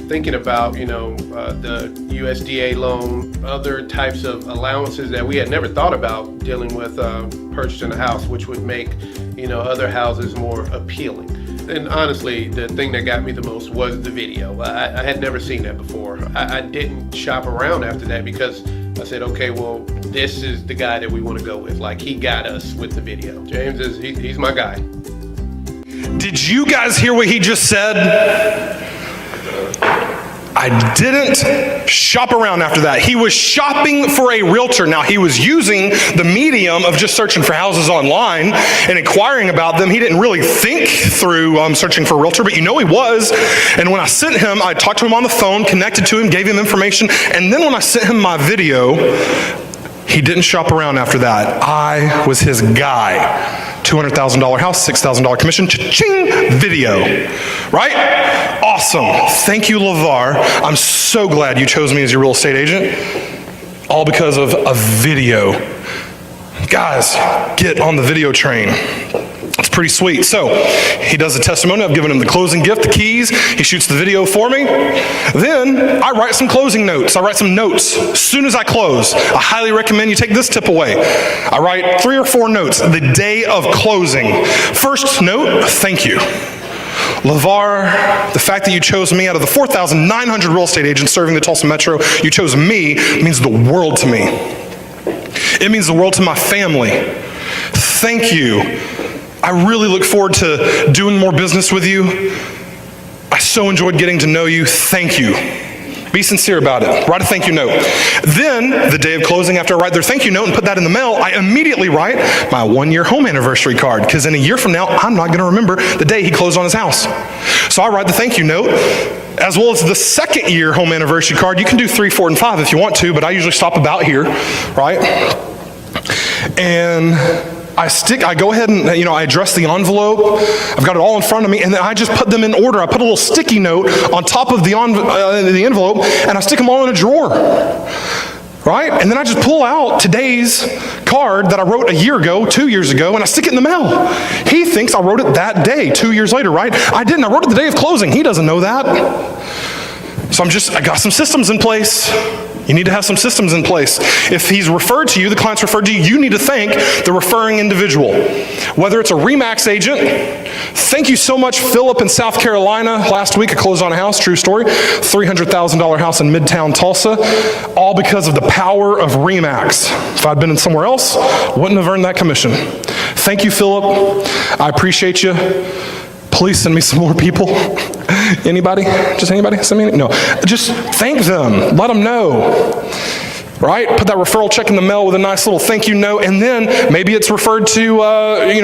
Speaker 4: thinking about, the USDA loan, other types of allowances that we had never thought about dealing with purchasing a house, which would make, other houses more appealing. And honestly, the thing that got me the most was the video. I had never seen that before. I didn't shop around after that because I said, okay, well, this is the guy that we want to go with. Like, he got us with the video. James he's my guy.
Speaker 2: Did you guys hear what he just said? I didn't shop around after that. He was shopping for a realtor. Now, he was using the medium of just searching for houses online and inquiring about them. He didn't really think through searching for a realtor, but he was. And when I sent him, I talked to him on the phone, connected to him, gave him information. And then when I sent him my video, he didn't shop around after that. I was his guy. $200,000 house, $6,000 commission, cha-ching, video, right? Awesome. Thank you, LeVar. I'm so glad you chose me as your real estate agent, all because of a video. Guys, get on the video train. It's pretty sweet. So he does the testimony. I've given him the closing gift, the keys. He shoots the video for me. Then I write some closing notes. I write some notes as soon as I close. I highly recommend you take this tip away. I write 3 or 4 notes the day of closing. First note, thank you. LeVar, the fact that you chose me out of the 4,900 real estate agents serving the Tulsa Metro, you chose me means the world to me. It means the world to my family. Thank you. I really look forward to doing more business with you. I so enjoyed getting to know you. Thank you. Be sincere about it. Write a thank you note. Then, the day of closing, after I write their thank you note and put that in the mail, I immediately write my 1-year home anniversary card, because in a year from now, I'm not going to remember the day he closed on his house. So I write the thank you note, as well as the 2nd year home anniversary card. You can do 3, 4, and 5 if you want to, but I usually stop about here, right? And I go ahead and, I address the envelope. I've got it all in front of me, and then I just put them in order. I put a little sticky note on top of the envelope, and I stick them all in a drawer. Right? And then I just pull out today's card that I wrote a year ago, 2 years ago, and I stick it in the mail. He thinks I wrote it that day, 2 years later, right? I didn't. I wrote it the day of closing. He doesn't know that. So I got some systems in place. You need to have some systems in place. If he's referred to you, the client's referred to you, you need to thank the referring individual. Whether it's a RE/MAX agent, thank you so much, Philip in South Carolina. Last week I closed on a house, true story, $300,000 house in Midtown Tulsa, all because of the power of RE/MAX. If I'd been in somewhere else, wouldn't have earned that commission. Thank you, Philip. I appreciate you. Please send me some more people. Anybody? Just anybody? Send me? No. Just thank them. Let them know. Right? Put that referral check in the mail with a nice little thank you note, and then maybe it's referred to,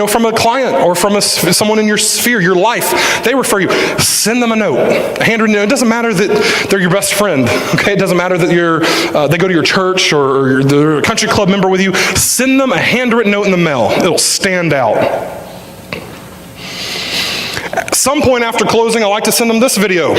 Speaker 2: from a client or from someone in your sphere, your life. They refer you. Send them a note, a handwritten note. It doesn't matter that they're your best friend. Okay? It doesn't matter that they go to your church or they're a country club member with you. Send them a handwritten note in the mail. It'll stand out. At some point after closing, I like to send them this video.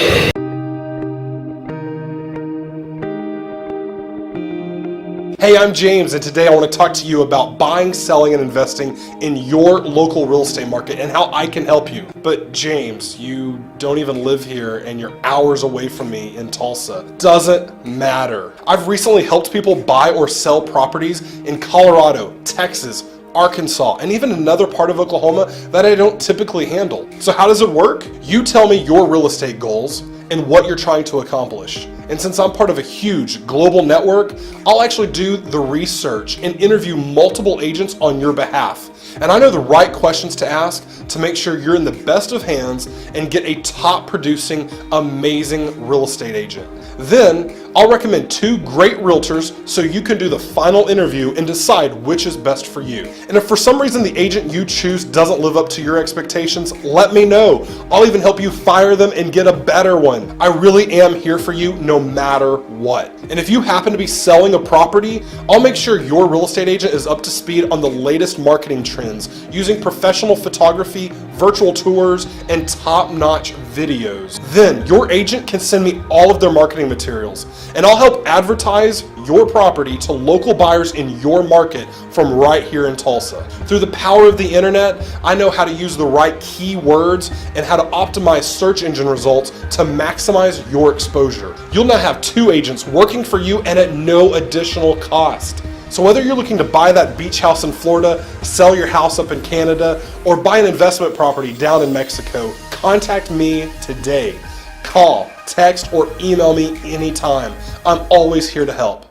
Speaker 2: Hey, I'm James, and today I want to talk to you about buying, selling, and investing in your local real estate market and how I can help you. But James, you don't even live here and you're hours away from me in Tulsa. Doesn't matter. I've recently helped people buy or sell properties in Colorado, Texas, Arkansas, and even another part of Oklahoma that I don't typically handle. So how does it work? You tell me your real estate goals and what you're trying to accomplish. And since I'm part of a huge global network, I'll actually do the research and interview multiple agents on your behalf. And I know the right questions to ask to make sure you're in the best of hands and get a top producing, amazing real estate agent. Then I'll recommend 2 great realtors so you can do the final interview and decide which is best for you. And if for some reason the agent you choose doesn't live up to your expectations, let me know. I'll even help you fire them and get a better one. I really am here for you no matter what. And if you happen to be selling a property, I'll make sure your real estate agent is up to speed on the latest marketing trends using professional photography, virtual tours, and top-notch videos. Then your agent can send me all of their marketing materials, and I'll help advertise your property to local buyers in your market from right here in Tulsa. Through the power of the internet, I know how to use the right keywords and how to optimize search engine results to maximize your exposure. You'll now have 2 agents working for you and at no additional cost. So whether you're looking to buy that beach house in Florida, sell your house up in Canada, or buy an investment property down in Mexico, contact me today. Call, text, or email me anytime. I'm always here to help.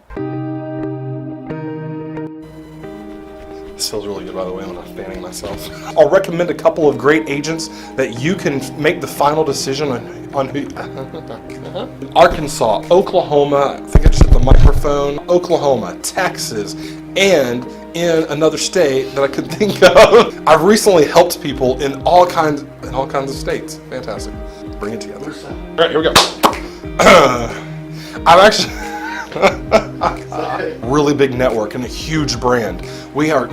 Speaker 2: This feels really good, by the way, when I'm fanning myself. I'll recommend a couple of great agents that you can make the final decision on who. Arkansas, Oklahoma, I think I just hit the microphone, Oklahoma, Texas, and in another state that I could think of. I've recently helped people in all kinds of states. Fantastic. Bring it together. All right, here we go. I've actually really big network and a huge brand. We have,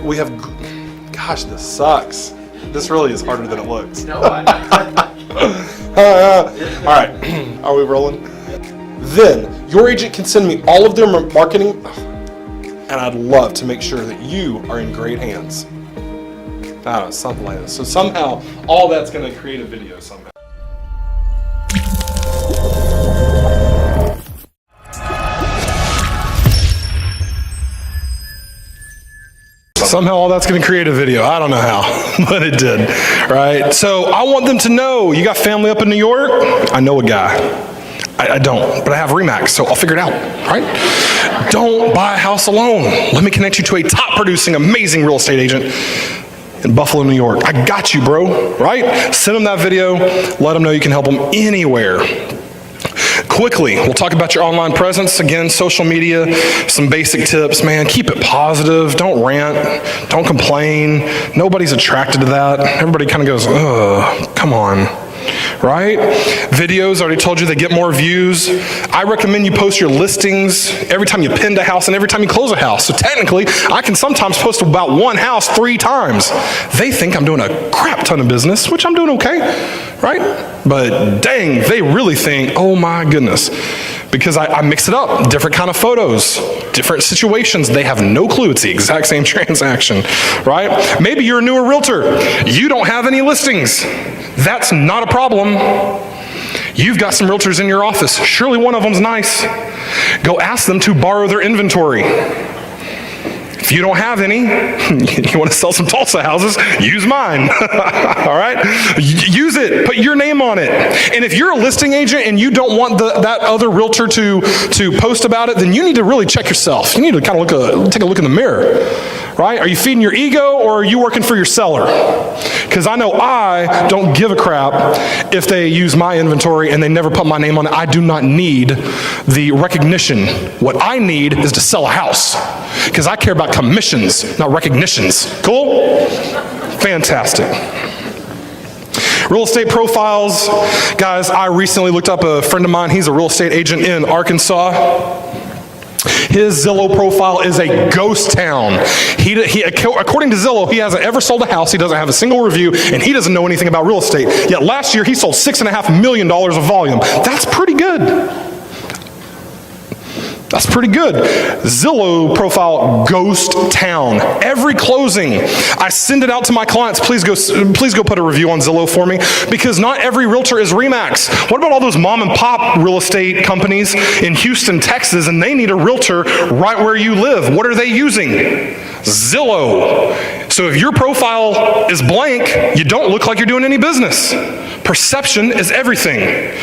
Speaker 2: gosh, this sucks. This really is harder than it looks. No, all right, are we rolling? Then your agent can send me all of their marketing, and I'd love to make sure that you are in great hands. I don't know, something like this. So somehow, all that's going to create a video somehow. Somehow all that's going to create a video. I don't know how, but it did, right? So I want them to know, you got family up in New York? I know a guy. I don't, but I have RE/MAX, so I'll figure it out, right? Don't buy a house alone. Let me connect you to a top producing, amazing real estate agent in Buffalo, New York. I got you, bro, right? Send them that video. Let them know you can help them anywhere. Quickly, we'll talk about your online presence. Again, social media, some basic tips. Man, keep it positive. Don't rant. Don't complain. Nobody's attracted to that. Everybody kind of goes, ugh, come on. right? Videos, I already told you they get more views. I recommend you post your listings every time you pinned a house and every time you close a house. So technically, I can sometimes post about one house 3 times. They think I'm doing a crap ton of business, which I'm doing okay, right? But dang, they really think, oh my goodness. Because I mix it up, different kind of photos, different situations. They have no clue it's the exact same transaction, right? Maybe you're a newer realtor. You don't have any listings. That's not a problem. You've got some realtors in your office. Surely one of them's nice. Go ask them to borrow their inventory. If you don't have any, you want to sell some Tulsa houses, use mine, all right? Use it, put your name on it. And if you're a listing agent and you don't want that other realtor to post about it, then you need to really check yourself. You need to kind of take a look in the mirror, right? Are you feeding your ego or are you working for your seller? Because I know I don't give a crap if they use my inventory and they never put my name on it. I do not need the recognition. What I need is to sell a house because I care about commissions, not recognitions. Cool? Fantastic. Real estate profiles. Guys, I recently looked up a friend of mine. He's a real estate agent in Arkansas. His Zillow profile is a ghost town. According to Zillow, he hasn't ever sold a house. He doesn't have a single review, and he doesn't know anything about real estate. Yet last year, he sold $6.5 million of volume. That's pretty good. That's pretty good. Zillow profile, ghost town. Every closing, I send it out to my clients. Please go put a review on Zillow for me, because not every realtor is RE/MAX. What about all those mom and pop real estate companies in Houston, Texas, and they need a realtor right where you live? What are they using? Zillow. So if your profile is blank, you don't look like you're doing any business. Perception is everything.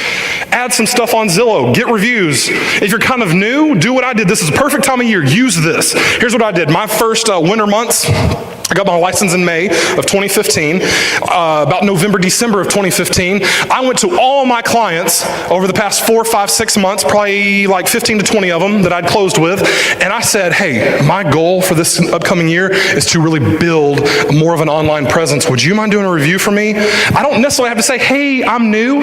Speaker 2: Add some stuff on Zillow, get reviews. If you're kind of new, do what I did. This is a perfect time of year, use this. Here's what I did. My first winter months, I got my license in May of 2015. About November, December of 2015, I went to all my clients over the past 4, 5, 6 months, probably like 15 to 20 of them that I'd closed with, and I said, hey, my goal for this upcoming year is to really build more of an online presence. Would you mind doing a review for me? I don't necessarily have to say, hey, I'm new,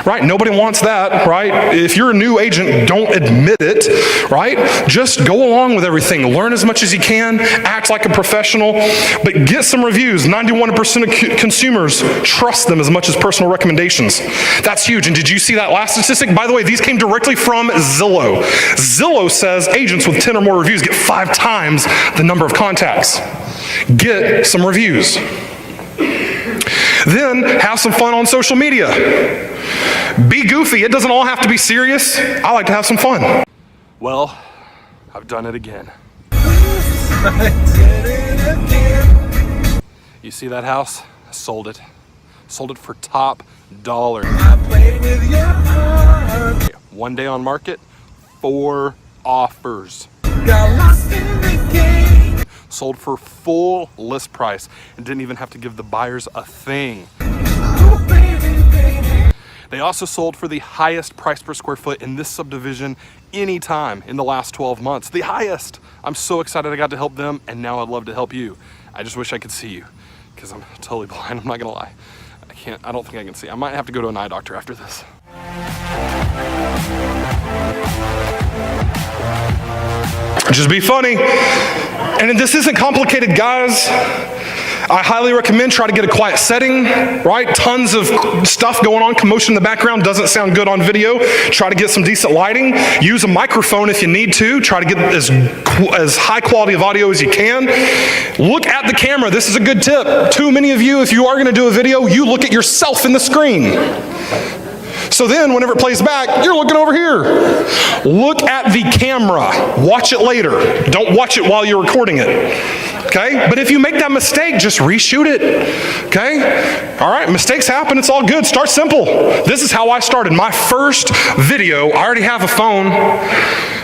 Speaker 2: right? Nobody wants that, right? If you're a new agent, don't admit it, right? Just go along with everything. Learn as much as you can, act like a professional, but get some reviews. 91% of consumers trust them as much as personal recommendations. That's huge. And did you see that last statistic? By the way, these came directly from Zillow. Zillow says agents with 10 or more reviews get 5 times the number of contacts. Get some reviews. Then have some fun on social media. Be goofy. It doesn't all have to be serious. I like to have some fun.
Speaker 5: Well, I've done it again. You see that house? I sold it. Sold it for top dollar. One day on market, 4 offers. Sold for full list price and didn't even have to give the buyers a thing. They also sold for the highest price per square foot in this subdivision anytime in the last 12 months. The highest. I'm so excited I got to help them, and now I'd love to help you. I just wish I could see you, because I'm totally blind, I'm not gonna lie. I don't think I can see. I might have to go to an eye doctor after this.
Speaker 2: Just be funny. And this isn't complicated, guys. I highly recommend try to get a quiet setting, right? Tons of stuff going on, commotion in the background doesn't sound good on video. Try to get some decent lighting. Use a microphone if you need to. Try to get as high quality of audio as you can. Look at the camera. This is a good tip. Too many of you, if you are going to do a video, you look at yourself in the screen. So then, whenever it plays back, you're looking over here. Look at the camera. Watch it later. Don't watch it while you're recording it. Okay? But if you make that mistake, just reshoot it. Okay? All right, mistakes happen. It's all good. Start simple. This is how I started. My first video, I already have a phone.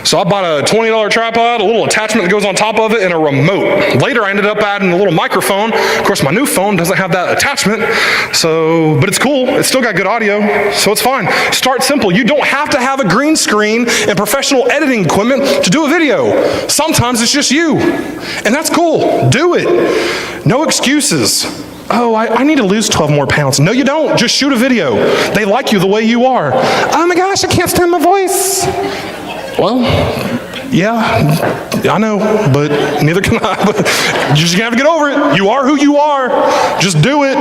Speaker 2: So I bought a $20 tripod, a little attachment that goes on top of it, and a remote. Later, I ended up adding a little microphone. Of course, my new phone doesn't have that attachment, but it's cool. It's still got good audio, so it's fine. Start simple. You don't have to have a green screen and professional editing equipment to do a video. Sometimes it's just you, and that's cool. Do it. No excuses. Oh, I need to lose 12 more pounds. No, you don't. Just shoot a video. They like you the way you are. Oh my gosh, I can't stand my voice. Well, yeah, I know, but neither can I. But you're just gonna have to get over it. You are who you are. Just do it.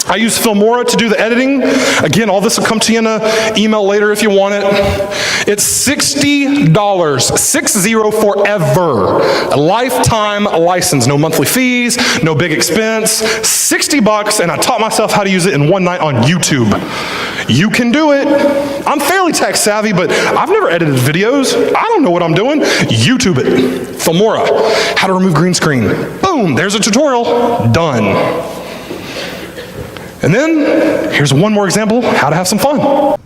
Speaker 2: I use Filmora to do the editing. Again, all this will come to you in an email later if you want it. It's $60, 60 forever. A lifetime license, no monthly fees, no big expense, $60, and I taught myself how to use it in one night on YouTube. You can do it. I'm fairly tech savvy, but I've never edited videos. I don't know what I'm doing. YouTube it. Filmora, how to remove green screen. Boom, there's a tutorial, done. And then, here's one more example, how to have some fun.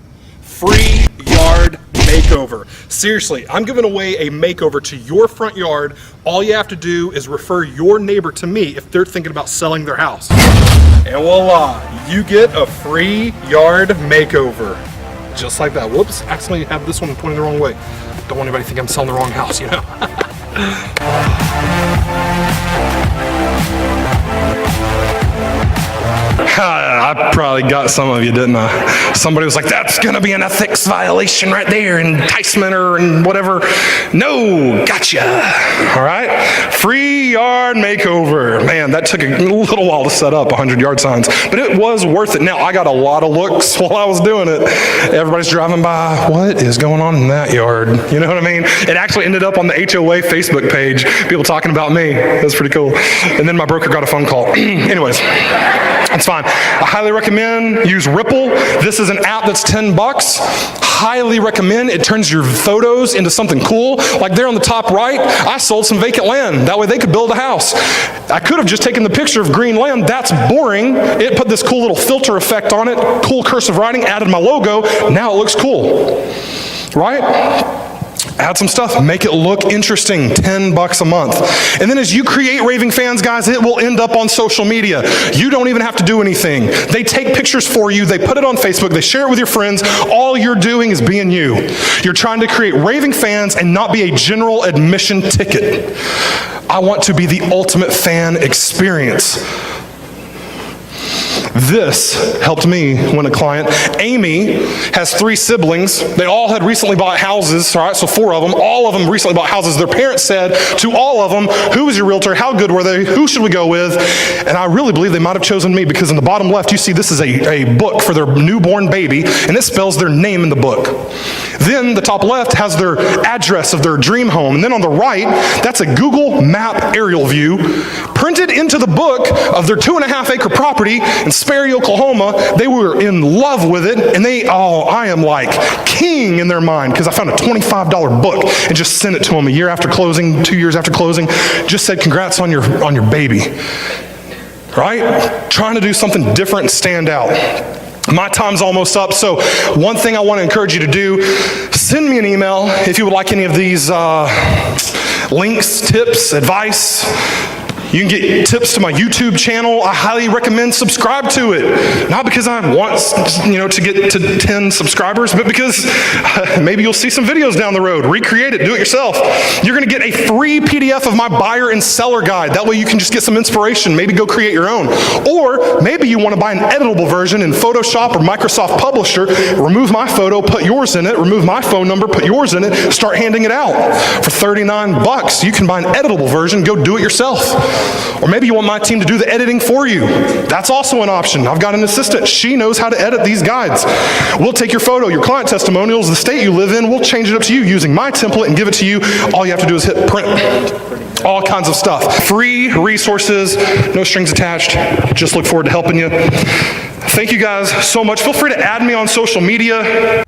Speaker 3: Free yard makeover. Seriously, I'm giving away a makeover to your front yard. All you have to do is refer your neighbor to me if they're thinking about selling their house. And voila, you get a free yard makeover. Just like that. Whoops, accidentally had this one pointing the wrong way. Don't want anybody to think I'm selling the wrong house, you know?
Speaker 2: I probably got some of you, didn't I? Somebody was like, that's gonna be an ethics violation right there, enticement or and whatever. No, gotcha. All right, free yard makeover. Man, that took a little while to set up 100 yard signs, but it was worth it. Now, I got a lot of looks while I was doing it. Everybody's driving by, what is going on in that yard? You know what I mean? It actually ended up on the HOA Facebook page, people talking about me. That's pretty cool. And then my broker got a phone call. Anyways, it's fine. I highly recommend use Ripple. This is an app that's $10. Highly recommend. It turns your photos into something cool. Like there on the top right, I sold some vacant land. That way they could build a house. I could have just taken the picture of green land. That's boring. It put this cool little filter effect on it, cool cursive writing, added my logo. Now it looks cool, right? Add some stuff, make it look interesting, $10 a month. And then as you create Raving Fans, guys, it will end up on social media. You don't even have to do anything. They take pictures for you, they put it on Facebook, they share it with your friends. All you're doing is being you. You're trying to create Raving Fans and not be a general admission ticket. I want to be the ultimate fan experience. This helped me win a client. Amy has 3 siblings. They all had recently bought houses, all right, so 4 of them. All of them recently bought houses. Their parents said to all of them, who was your realtor? How good were they? Who should we go with? And I really believe they might have chosen me because in the bottom left, you see this is a book for their newborn baby, and it spells their name in the book. Then the top left has their address of their dream home. And then on the right, that's a Google map aerial view printed into the book of their 2.5-acre property in Sperry, Oklahoma. They were in love with it, and I am like king in their mind because I found a $25 book and just sent it to them a year after closing, 2 years after closing. Just said, congrats on your baby, right? Trying to do something different and stand out. My time's almost up, so one thing I want to encourage you to do, send me an email if you would like any of these links, tips, advice. You can get tips to my YouTube channel. I highly recommend subscribe to it. Not because I want, to get to 10 subscribers, but because maybe you'll see some videos down the road. Recreate it, do it yourself. You're gonna get a free PDF of my buyer and seller guide. That way you can just get some inspiration, maybe go create your own. Or maybe you wanna buy an editable version in Photoshop or Microsoft Publisher, remove my photo, put yours in it, remove my phone number, put yours in it, start handing it out. For $39, you can buy an editable version, go do it yourself. Or maybe you want my team to do the editing for you. That's also an option. I've got an assistant. She knows how to edit these guides. We'll take your photo, your client testimonials, the state you live in, we'll change it up to you using my template and give it to you. All you have to do is hit print. All kinds of stuff. Free resources, no strings attached. Just look forward to helping you. Thank you guys so much. Feel free to add me on social media.